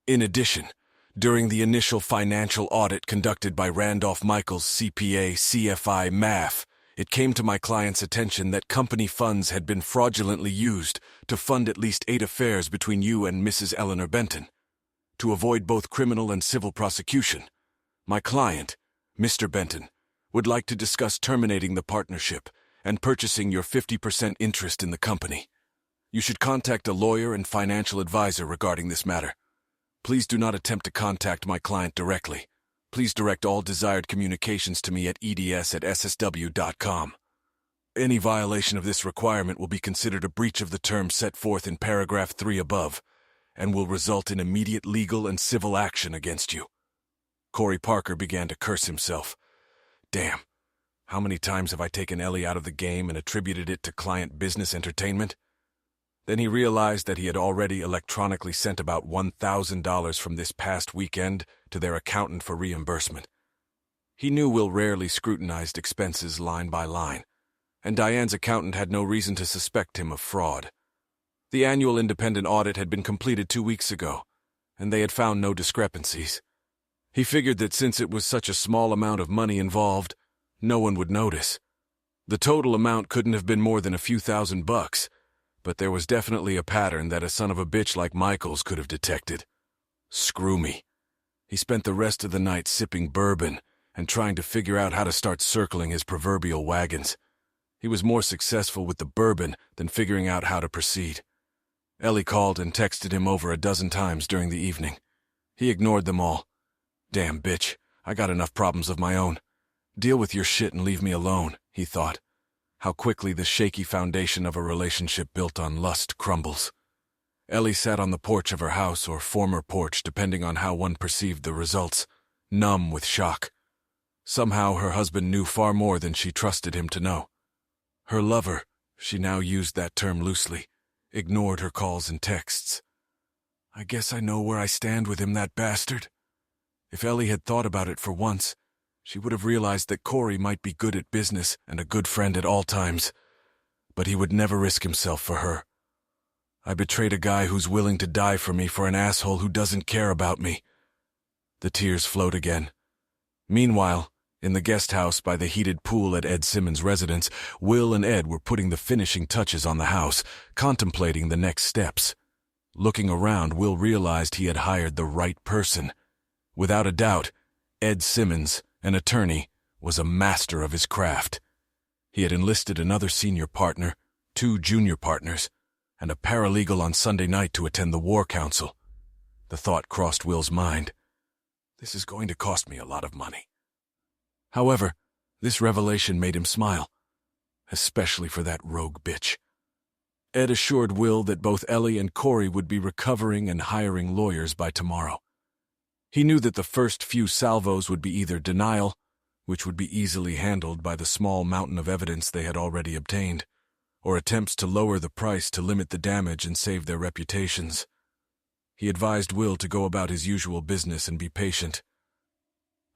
In addition, during the initial financial audit conducted by Randolph Michaels CPA CFI MAF, it came to my client's attention that company funds had been fraudulently used to fund at least 8 affairs between you and Mrs. Eleanor Benton. To avoid both criminal and civil prosecution, my client, Mr. Benton, would like to discuss terminating the partnership and purchasing your 50% interest in the company. You should contact a lawyer and financial advisor regarding this matter. Please do not attempt to contact my client directly. Please direct all desired communications to me at eds@ssw.com. Any violation of this requirement will be considered a breach of the terms set forth in paragraph 3 above, and will result in immediate legal and civil action against you. Corey Parker began to curse himself. Damn, how many times have I taken Ellie out of the game and attributed it to client business entertainment? Then he realized that he had already electronically sent about $1,000 from this past weekend to their accountant for reimbursement. He knew Will rarely scrutinized expenses line by line, and Diane's accountant had no reason to suspect him of fraud. The annual independent audit had been completed 2 weeks ago, and they had found no discrepancies. He figured that since it was such a small amount of money involved, no one would notice. The total amount couldn't have been more than a few $1,000, but there was definitely a pattern that a son of a bitch like Michaels could have detected. Screw me. He spent the rest of the night sipping bourbon and trying to figure out how to start circling his proverbial wagons. He was more successful with the bourbon than figuring out how to proceed. Ellie called and texted him over a dozen times during the evening. He ignored them all. Damn bitch, I got enough problems of my own. Deal with your shit and leave me alone, he thought. How quickly the shaky foundation of a relationship built on lust crumbles. Ellie sat on the porch of her house, or former porch depending on how one perceived the results, numb with shock. Somehow her husband knew far more than she trusted him to know. Her lover, she now used that term loosely, ignored her calls and texts. I guess I know where I stand with him, that bastard. If Ellie had thought about it for once, she would have realized that Corey might be good at business and a good friend at all times, but he would never risk himself for her. I betrayed a guy who's willing to die for me for an asshole who doesn't care about me. The tears flowed again. Meanwhile, in the guest house by the heated pool at Ed Simmons' residence, Will and Ed were putting the finishing touches on the house, contemplating the next steps. Looking around, Will realized he had hired the right person. Without a doubt, Ed Simmons, an attorney, was a master of his craft. He had enlisted another senior partner, 2 junior partners, and a paralegal on Sunday night to attend the War Council. The thought crossed Will's mind. This is going to cost me a lot of money. However, this revelation made him smile, especially for that rogue bitch. Ed assured Will that both Ellie and Corey would be recovering and hiring lawyers by tomorrow. He knew that the first few salvos would be either denial, which would be easily handled by the small mountain of evidence they had already obtained, or attempts to lower the price to limit the damage and save their reputations. He advised Will to go about his usual business and be patient.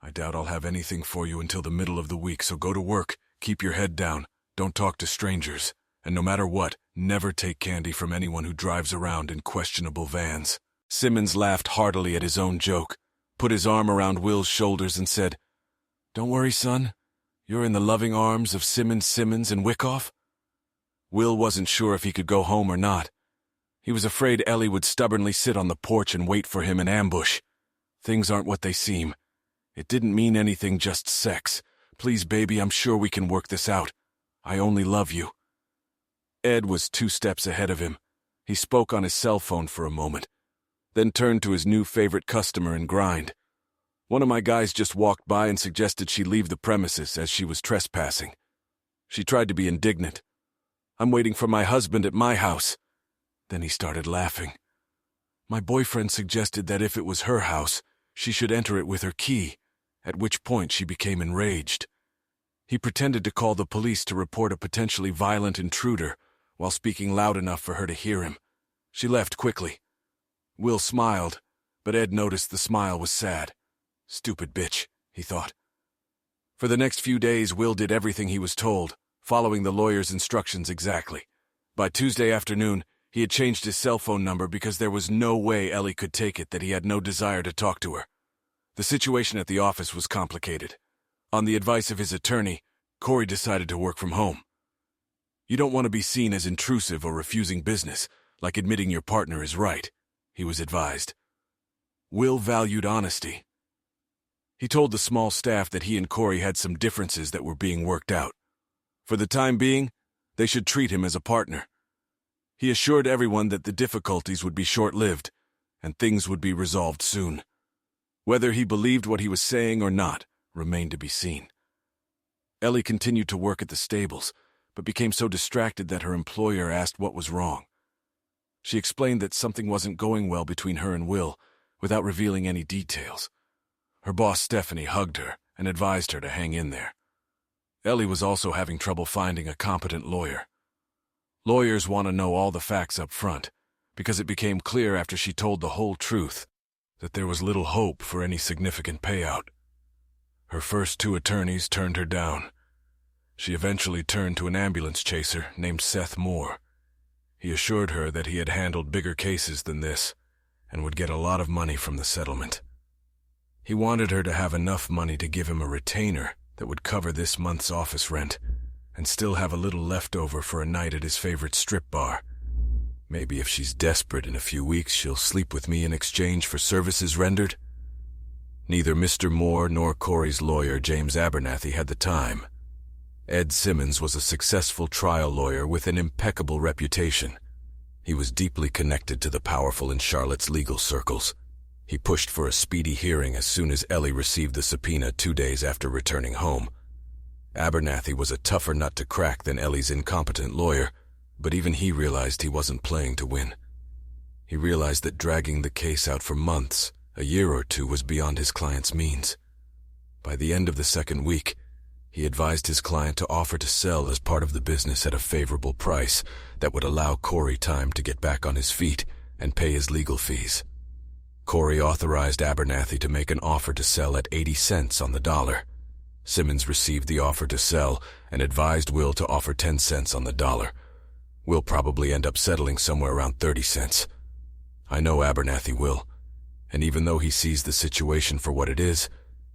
"I doubt I'll have anything for you until the middle of the week, so go to work, keep your head down, don't talk to strangers, and no matter what, never take candy from anyone who drives around in questionable vans." Simmons laughed heartily at his own joke, put his arm around Will's shoulders and said, "Don't worry, son. You're in the loving arms of Simmons and Wyckoff." Will wasn't sure if he could go home or not. He was afraid Ellie would stubbornly sit on the porch and wait for him in ambush. Things aren't what they seem. It didn't mean anything, just sex. Please, baby, I'm sure we can work this out. I only love you. Ed was 2 steps ahead of him. He spoke on his cell phone for a moment, then turned to his new favorite customer and grind. "One of my guys just walked by and suggested she leave the premises as she was trespassing. She tried to be indignant. I'm waiting for my husband at my house." Then he started laughing. "My boyfriend suggested that if it was her house, she should enter it with her key, at which point she became enraged. He pretended to call the police to report a potentially violent intruder while speaking loud enough for her to hear him. She left quickly." Will smiled, but Ed noticed the smile was sad. "Stupid bitch," he thought. For the next few days, Will did everything he was told, following the lawyer's instructions exactly. By Tuesday afternoon, he had changed his cell phone number because there was no way Ellie could take it that he had no desire to talk to her. The situation at the office was complicated. On the advice of his attorney, Corey decided to work from home. "You don't want to be seen as intrusive or refusing business, like admitting your partner is right," he was advised. Will valued honesty. He told the small staff that he and Corey had some differences that were being worked out. For the time being, they should treat him as a partner. He assured everyone that the difficulties would be short-lived, and things would be resolved soon. Whether he believed what he was saying or not remained to be seen. Ellie continued to work at the stables, but became so distracted that her employer asked what was wrong. She explained that something wasn't going well between her and Will, without revealing any details. Her boss Stephanie hugged her and advised her to hang in there. Ellie was also having trouble finding a competent lawyer. Lawyers want to know all the facts up front, because it became clear after she told the whole truth that there was little hope for any significant payout. Her first 2 attorneys turned her down. She eventually turned to an ambulance chaser named Seth Moore. He assured her that he had handled bigger cases than this and would get a lot of money from the settlement. He wanted her to have enough money to give him a retainer that would cover this month's office rent and still have a little left over for a night at his favorite strip bar. Maybe if she's desperate in a few weeks, she'll sleep with me in exchange for services rendered. Neither Mr. Moore nor Corey's lawyer, James Abernathy, had the time. Ed Simmons was a successful trial lawyer with an impeccable reputation. He was deeply connected to the powerful in Charlotte's legal circles. He pushed for a speedy hearing as soon as Ellie received the subpoena 2 days after returning home. Abernathy was a tougher nut to crack than Ellie's incompetent lawyer, but even he realized he wasn't playing to win. He realized that dragging the case out for months, a year or 2, was beyond his client's means. By the end of the 2nd week, he advised his client to offer to sell as part of the business at a favorable price that would allow Corey time to get back on his feet and pay his legal fees. Corey authorized Abernathy to make an offer to sell at 80 cents on the dollar. Simmons received the offer to sell and advised Will to offer 10 cents on the dollar. Will probably end up settling somewhere around 30 cents. I know Abernathy will, and even though he sees the situation for what it is,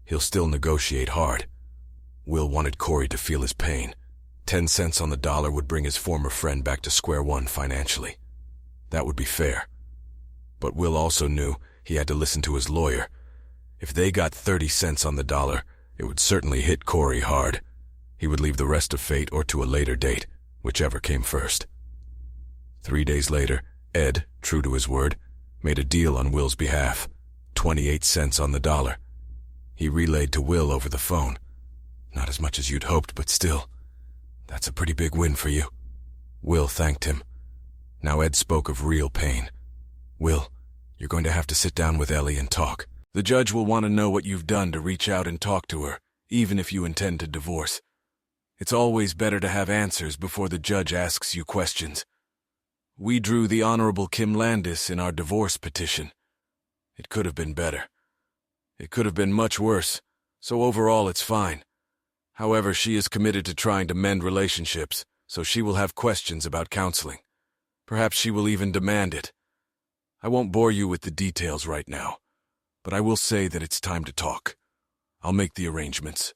he'll still negotiate hard. Will wanted Corey to feel his pain. 10 cents on the dollar would bring his former friend back to square one financially. That would be fair. But Will also knew he had to listen to his lawyer. If they got 30 cents on the dollar, it would certainly hit Corey hard. He would leave the rest of fate or to a later date, whichever came first. 3 days later, Ed, true to his word, made a deal on Will's behalf, 28 cents on the dollar. He relayed to Will over the phone. Not as much as you'd hoped, but still, that's a pretty big win for you. Will thanked him. Now Ed spoke of real pain. "Will, you're going to have to sit down with Ellie and talk. The judge will want to know what you've done to reach out and talk to her, even if you intend to divorce. It's always better to have answers before the judge asks you questions. We drew the Honorable Kim Landis in our divorce petition. It could have been better. It could have been much worse, so overall it's fine. However, she is committed to trying to mend relationships, so she will have questions about counseling. Perhaps she will even demand it. I won't bore you with the details right now, but I will say that it's time to talk. I'll make the arrangements.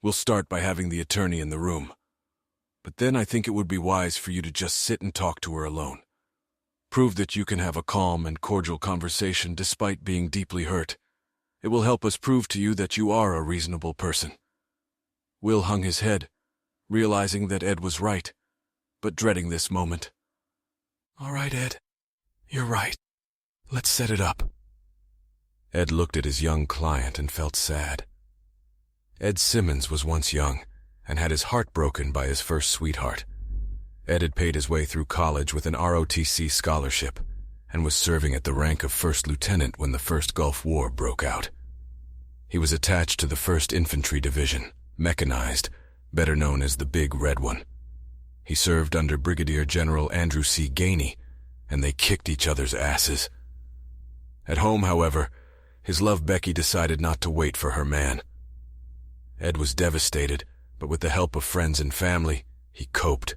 We'll start by having the attorney in the room. But then I think it would be wise for you to just sit and talk to her alone. Prove that you can have a calm and cordial conversation despite being deeply hurt. It will help us prove to you that you are a reasonable person." Will hung his head, realizing that Ed was right, but dreading this moment. "All right, Ed. You're right. Let's set it up." Ed looked at his young client and felt sad. Ed Simmons was once young and had his heart broken by his first sweetheart. Ed had paid his way through college with an ROTC scholarship and was serving at the rank of first lieutenant when the First Gulf War broke out. He was attached to the 1st Infantry Division, mechanized, better known as the Big Red One. He served under Brigadier General Andrew C. Gainey, and they kicked each other's asses. At home, however, his love Becky decided not to wait for her man. Ed was devastated, but with the help of friends and family, he coped.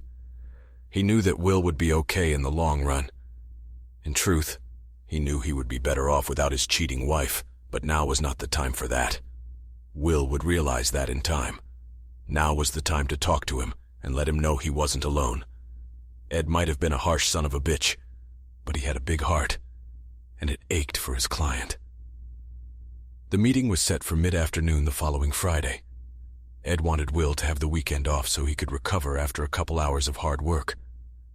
He knew that Will would be okay in the long run. In truth, he knew he would be better off without his cheating wife, but now was not the time for that. Will would realize that in time. Now was the time to talk to him and let him know he wasn't alone. Ed might have been a harsh son of a bitch, but he had a big heart, and it ached for his client. The meeting was set for mid-afternoon the following Friday. Ed wanted Will to have the weekend off so he could recover after a couple hours of hard work.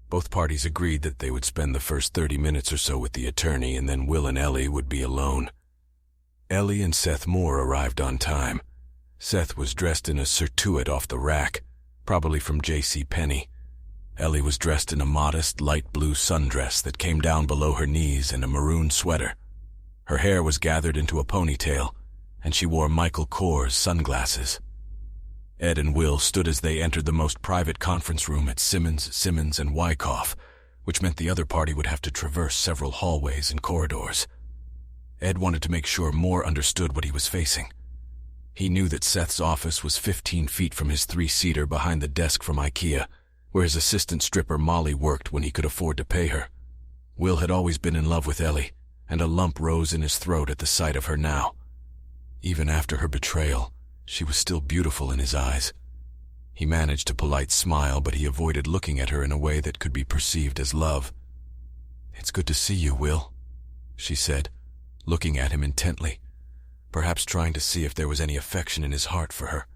Both parties agreed that they would spend the first 30 minutes or so with the attorney, and then Will and Ellie would be alone. Ellie and Seth Moore arrived on time. Seth was dressed in a surtuit off the rack, probably from J.C. Penney. Ellie was dressed in a modest light blue sundress that came down below her knees and a maroon sweater. Her hair was gathered into a ponytail, and she wore Michael Kors sunglasses. Ed and Will stood as they entered the most private conference room at Simmons, and Wyckoff, which meant the other party would have to traverse several hallways and corridors. Ed wanted to make sure Moore understood what he was facing. He knew that Seth's office was 15 feet from his 3-seater behind the desk from IKEA, where his assistant stripper Molly worked when he could afford to pay her. Will had always been in love with Ellie, and a lump rose in his throat at the sight of her now. Even after her betrayal, she was still beautiful in his eyes. He managed a polite smile, but he avoided looking at her in a way that could be perceived as love. "It's good to see you, Will," she said, looking at him intently, perhaps trying to see if there was any affection in his heart for her.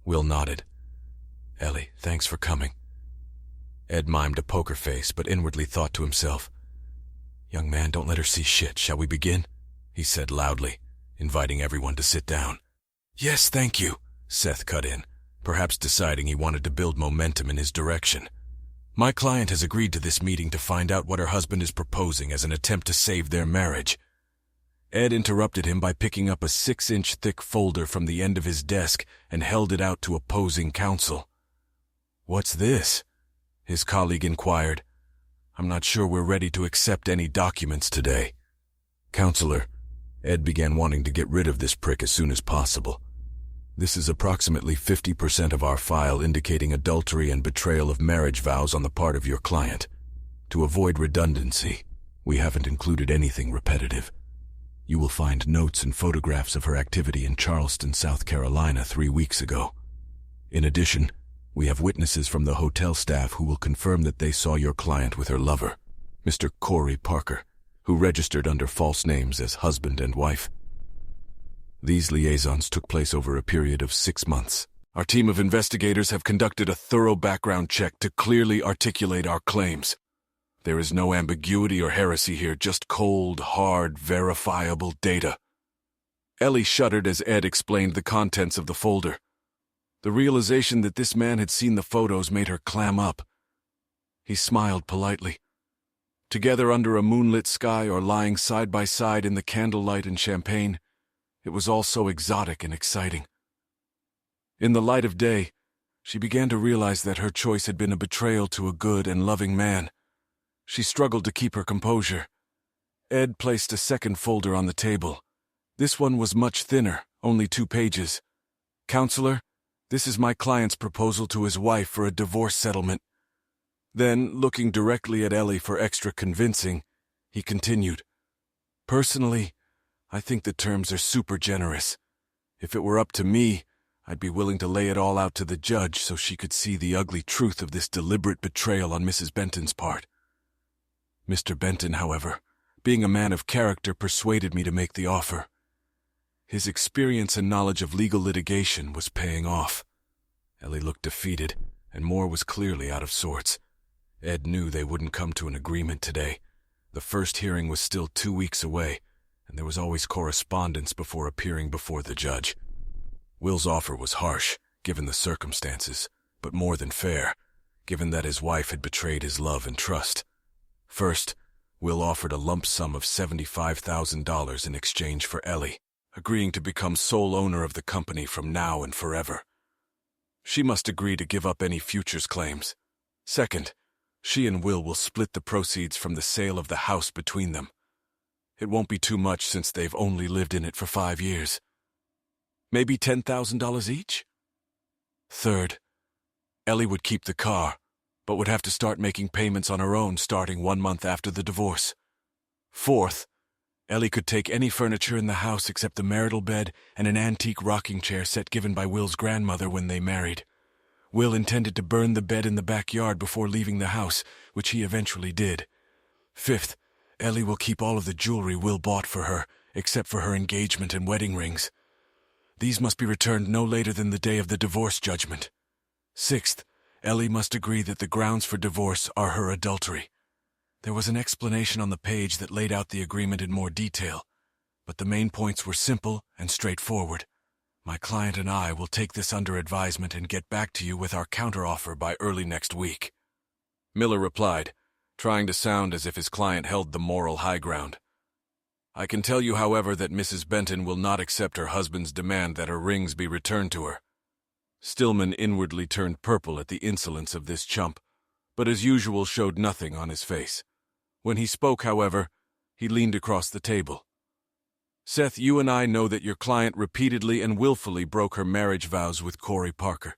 Will nodded. "Ellie, thanks for coming." Ed mimed a poker face, but inwardly thought to himself, "Young man, don't let her see shit. Shall we begin?" he said loudly, inviting everyone to sit down. "Yes, thank you," Seth cut in, perhaps deciding he wanted to build momentum in his direction. "My client has agreed to this meeting to find out what her husband is proposing as an attempt to save their marriage." Ed interrupted him by picking up a 6-inch thick folder from the end of his desk and held it out to opposing counsel. "What's this?" his colleague inquired. "I'm not sure we're ready to accept any documents today." "Counselor," Ed began wanting to get rid of this prick as soon as possible. "This is approximately 50% of our file indicating adultery and betrayal of marriage vows on the part of your client. To avoid redundancy, we haven't included anything repetitive. You will find notes and photographs of her activity in Charleston, South Carolina 3 weeks ago. In addition, we have witnesses from the hotel staff who will confirm that they saw your client with her lover, Mr. Corey Parker, who registered under false names as husband and wife. These liaisons took place over a period of 6 months. Our team of investigators have conducted a thorough background check to clearly articulate our claims. There is no ambiguity or heresy here, just cold, hard, verifiable data." Ellie shuddered as Ed explained the contents of the folder. The realization that this man had seen the photos made her clam up. He smiled politely. Together under a moonlit sky or lying side by side in the candlelight and champagne, it was all so exotic and exciting. In the light of day, she began to realize that her choice had been a betrayal to a good and loving man. She struggled to keep her composure. Ed placed a second folder on the table. This one was much thinner, only 2 pages. "Counselor, this is my client's proposal to his wife for a divorce settlement." Then, looking directly at Ellie for extra convincing, he continued, "Personally, I think the terms are super generous. If it were up to me, I'd be willing to lay it all out to the judge so she could see the ugly truth of this deliberate betrayal on Mrs. Benton's part." Mr. Benton, however, being a man of character, persuaded me to make the offer. His experience and knowledge of legal litigation was paying off. Ellie looked defeated, and Moore was clearly out of sorts. Ed knew they wouldn't come to an agreement today. The first hearing was still 2 weeks away, and there was always correspondence before appearing before the judge. Will's offer was harsh, given the circumstances, but more than fair, given that his wife had betrayed his love and trust. First, Will offered a lump sum of $75,000 in exchange for Ellie, agreeing to become sole owner of the company from now and forever. She must agree to give up any futures claims. Second, she and Will split the proceeds from the sale of the house between them. It won't be too much since they've only lived in it for 5 years. Maybe $10,000 each? Third, Ellie would keep the car, but would have to start making payments on her own starting 1 month after the divorce. Fourth, Ellie could take any furniture in the house except the marital bed and an antique rocking chair set given by Will's grandmother when they married. Will intended to burn the bed in the backyard before leaving the house, which he eventually did. Fifth, Ellie will keep all of the jewelry Will bought for her, except for her engagement and wedding rings. These must be returned no later than the day of the divorce judgment. Sixth, Ellie must agree that the grounds for divorce are her adultery. There was an explanation on the page that laid out the agreement in more detail, but the main points were simple and straightforward. My client and I will take this under advisement and get back to you with our counteroffer by early next week." Miller replied, trying to sound as if his client held the moral high ground. "I can tell you, however, that Mrs. Benton will not accept her husband's demand that her rings be returned to her." Stillman inwardly turned purple at the insolence of this chump, but as usual showed nothing on his face. When he spoke, however, he leaned across the table. "Seth, you and I know that your client repeatedly and willfully broke her marriage vows with Corey Parker.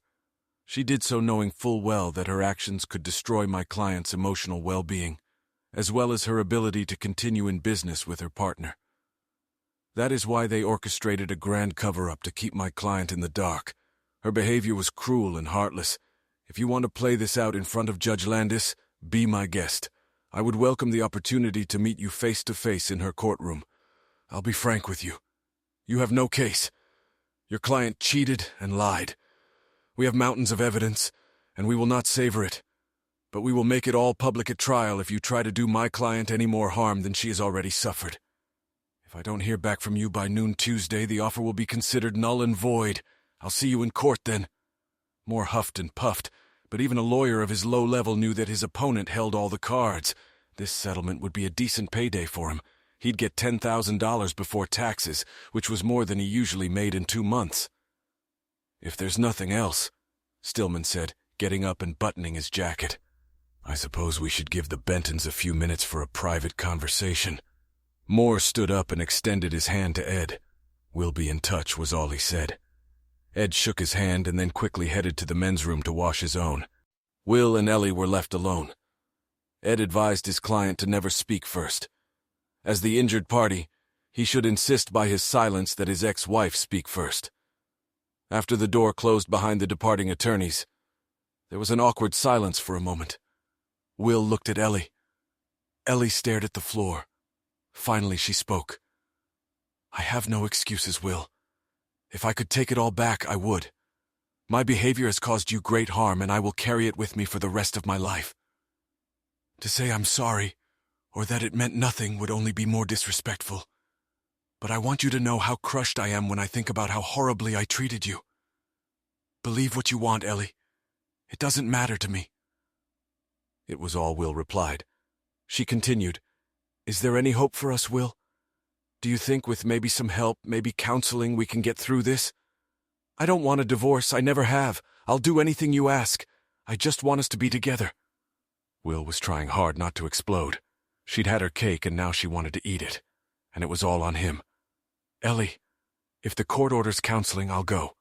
She did so knowing full well that her actions could destroy my client's emotional well-being, as well as her ability to continue in business with her partner. That is why they orchestrated a grand cover-up to keep my client in the dark. Her behavior was cruel and heartless. If you want to play this out in front of Judge Landis, be my guest. I would welcome the opportunity to meet you face-to-face in her courtroom. I'll be frank with you. You have no case. Your client cheated and lied. We have mountains of evidence, and we will not savor it. But we will make it all public at trial if you try to do my client any more harm than she has already suffered. If I don't hear back from you by noon Tuesday, the offer will be considered null and void. I'll see you in court then." Moore huffed and puffed, but even a lawyer of his low level knew that his opponent held all the cards. This settlement would be a decent payday for him. He'd get $10,000 before taxes, which was more than he usually made in 2 months. "If there's nothing else," Stillman said, getting up and buttoning his jacket, "I suppose we should give the Bentons a few minutes for a private conversation." Moore stood up and extended his hand to Ed. "We'll be in touch," was all he said. Ed shook his hand and then quickly headed to the men's room to wash his own. Will and Ellie were left alone. Ed advised his client to never speak first. As the injured party, he should insist by his silence that his ex-wife speak first. After the door closed behind the departing attorneys, there was an awkward silence for a moment. Will looked at Ellie. Ellie stared at the floor. Finally she spoke. "I have no excuses, Will. If I could take it all back, I would. My behavior has caused you great harm, and I will carry it with me for the rest of my life. To say I'm sorry, or that it meant nothing, would only be more disrespectful. But I want you to know how crushed I am when I think about how horribly I treated you. Believe what you want, Ellie. It doesn't matter to me." It was all Will replied. She continued, "Is there any hope for us, Will? Do you think with maybe some help, maybe counseling, we can get through this? I don't want a divorce, I never have. I'll do anything you ask. I just want us to be together." Will was trying hard not to explode. She'd had her cake and now she wanted to eat it. And it was all on him. "Ellie, if the court orders counseling, I'll go."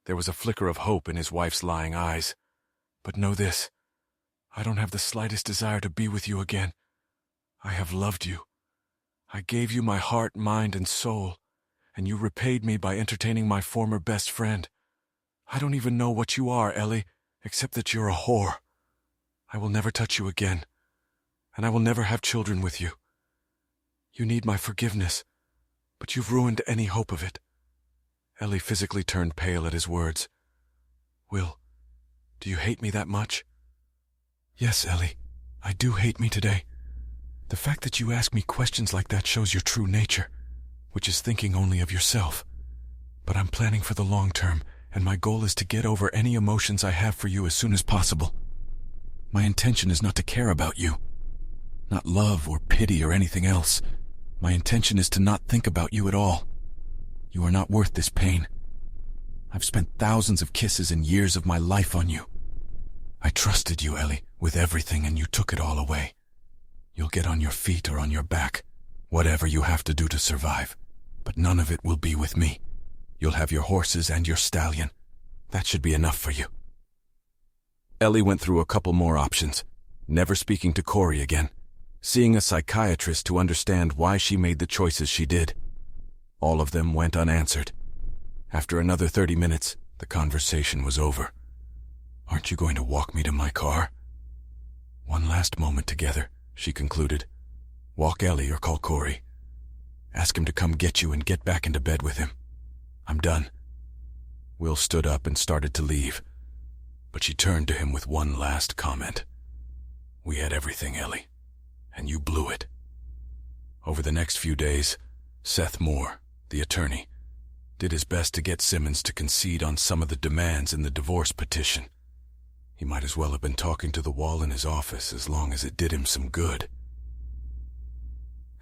There was a flicker of hope in his wife's lying eyes. "But know this, I don't have the slightest desire to be with you again. I have loved you. I gave you my heart, mind, and soul, and you repaid me by entertaining my former best friend. I don't even know what you are, Ellie, except that you're a whore. I will never touch you again, and I will never have children with you. You need my forgiveness, but you've ruined any hope of it." Ellie physically turned pale at his words. "Will, do you hate me that much?" "Yes, Ellie, I do hate me today. The fact that you ask me questions like that shows your true nature, which is thinking only of yourself. But I'm planning for the long term, and my goal is to get over any emotions I have for you as soon as possible. My intention is not to care about you, not love or pity or anything else. My intention is to not think about you at all. You are not worth this pain. I've spent thousands of kisses and years of my life on you. I trusted you, Ellie, with everything, and you took it all away. You'll get on your feet or on your back, whatever you have to do to survive, but none of it will be with me. You'll have your horses and your stallion. That should be enough for you." Ellie went through a couple more options, never speaking to Corey again, seeing a psychiatrist to understand why she made the choices she did. All of them went unanswered. After another 30 minutes, the conversation was over. "Aren't you going to walk me to my car?" "One last moment together," she concluded. "Walk Ellie or call Corey. Ask him to come get you and get back into bed with him. I'm done." Will stood up and started to leave, but she turned to him with one last comment. "We had everything, Ellie, and you blew it." Over the next few days, Seth Moore, the attorney, did his best to get Simmons to concede on some of the demands in the divorce petition. He might as well have been talking to the wall in his office as long as it did him some good.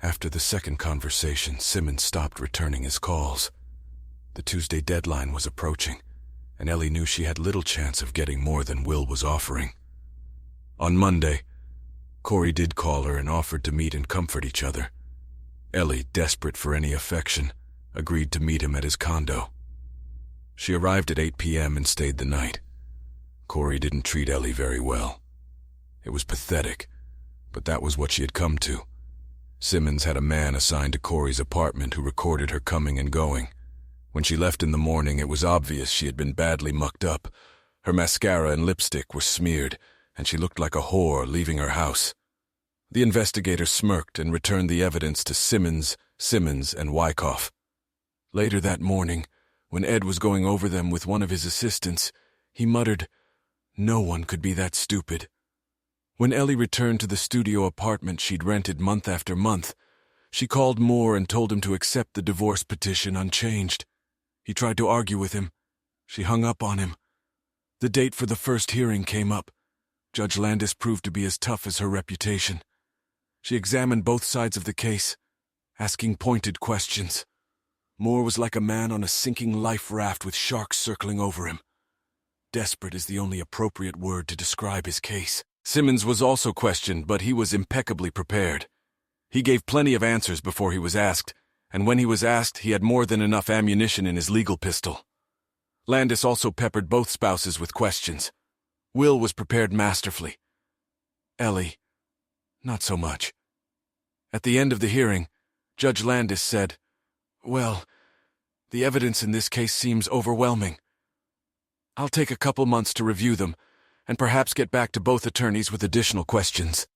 After the second conversation, Simmons stopped returning his calls. The Tuesday deadline was approaching, and Ellie knew she had little chance of getting more than Will was offering. On Monday, Corey did call her and offered to meet and comfort each other. Ellie, desperate for any affection, agreed to meet him at his condo. She arrived at 8 p.m. and stayed the night. Corey didn't treat Ellie very well. It was pathetic, but that was what she had come to. Simmons had a man assigned to Corey's apartment who recorded her coming and going. When she left in the morning, it was obvious she had been badly mucked up. Her mascara and lipstick were smeared, and she looked like a whore leaving her house. The investigator smirked and returned the evidence to Simmons, and Wyckoff. Later that morning, when Ed was going over them with one of his assistants, he muttered, "No one could be that stupid." When Ellie returned to the studio apartment she'd rented month after month, she called Moore and told him to accept the divorce petition unchanged. He tried to argue with him. She hung up on him. The date for the first hearing came up. Judge Landis proved to be as tough as her reputation. She examined both sides of the case, asking pointed questions. Moore was like a man on a sinking life raft with sharks circling over him. Desperate is the only appropriate word to describe his case. Simmons was also questioned, but he was impeccably prepared. He gave plenty of answers before he was asked, and when he was asked, he had more than enough ammunition in his legal pistol. Landis also peppered both spouses with questions. Will was prepared masterfully. Ellie, not so much. At the end of the hearing, Judge Landis said, "Well, the evidence in this case seems overwhelming. I'll take a couple months to review them, and perhaps get back to both attorneys with additional questions.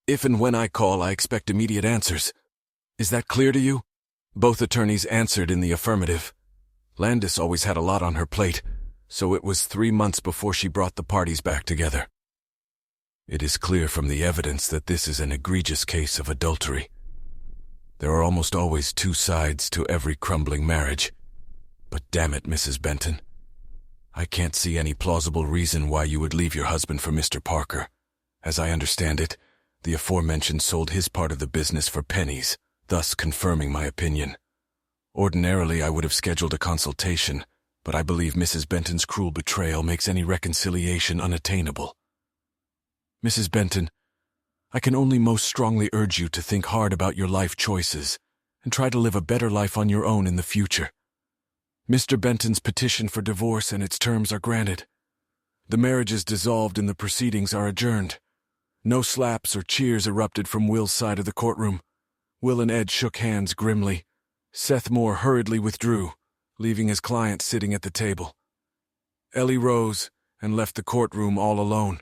If and when I call, I expect immediate answers. Is that clear to you?" Both attorneys answered in the affirmative. Landis always had a lot on her plate, so it was 3 months before she brought the parties back together. "It is clear from the evidence that this is an egregious case of adultery. There are almost always two sides to every crumbling marriage. But damn it, Mrs. Benton, I can't see any plausible reason why you would leave your husband for Mr. Parker. As I understand it, The aforementioned sold his part of the business for pennies, thus confirming my opinion. Ordinarily, I would have scheduled a consultation, but I believe Mrs. Benton's cruel betrayal makes any reconciliation unattainable. Mrs. Benton, I can only most strongly urge you to think hard about your life choices and try to live a better life on your own in the future. Mr. Benton's petition for divorce and its terms are granted. The marriage is dissolved and the proceedings are adjourned. No slaps or cheers erupted from Will's side of the courtroom. Will and Ed shook hands grimly. Seth Moore hurriedly withdrew, leaving his client sitting at the table. Ellie rose and left the courtroom all alone.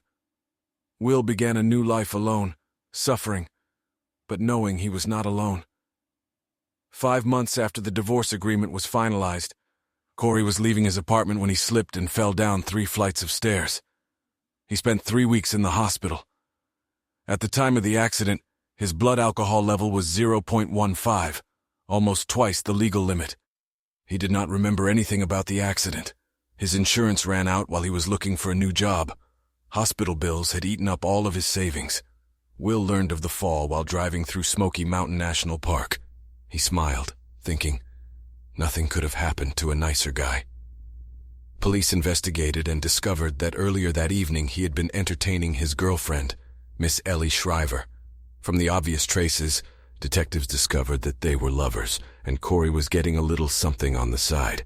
Will began a new life alone, suffering, but knowing he was not alone. 5 months after the divorce agreement was finalized, Corey was leaving his apartment when he slipped and fell down 3 flights of stairs. He spent 3 weeks in the hospital. At the time of the accident, his blood alcohol level was 0.15, almost twice the legal limit. He did not remember anything about the accident. His insurance ran out while he was looking for a new job. Hospital bills had eaten up all of his savings. Will learned of the fall while driving through Smoky Mountain National Park. He smiled, thinking, nothing could have happened to a nicer guy. Police investigated and discovered that earlier that evening he had been entertaining his girlfriend, Miss Ellie Shriver. From the obvious traces, detectives discovered that they were lovers, and Corey was getting a little something on the side.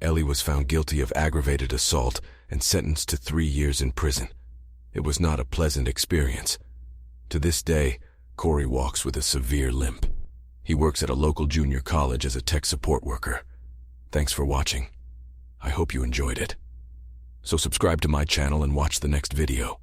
Ellie was found guilty of aggravated assault and sentenced to 3 years in prison. It was not a pleasant experience. To this day, Corey walks with a severe limp. He works at a local junior college as a tech support worker. Thanks for watching. I hope you enjoyed it. So subscribe to my channel and watch the next video.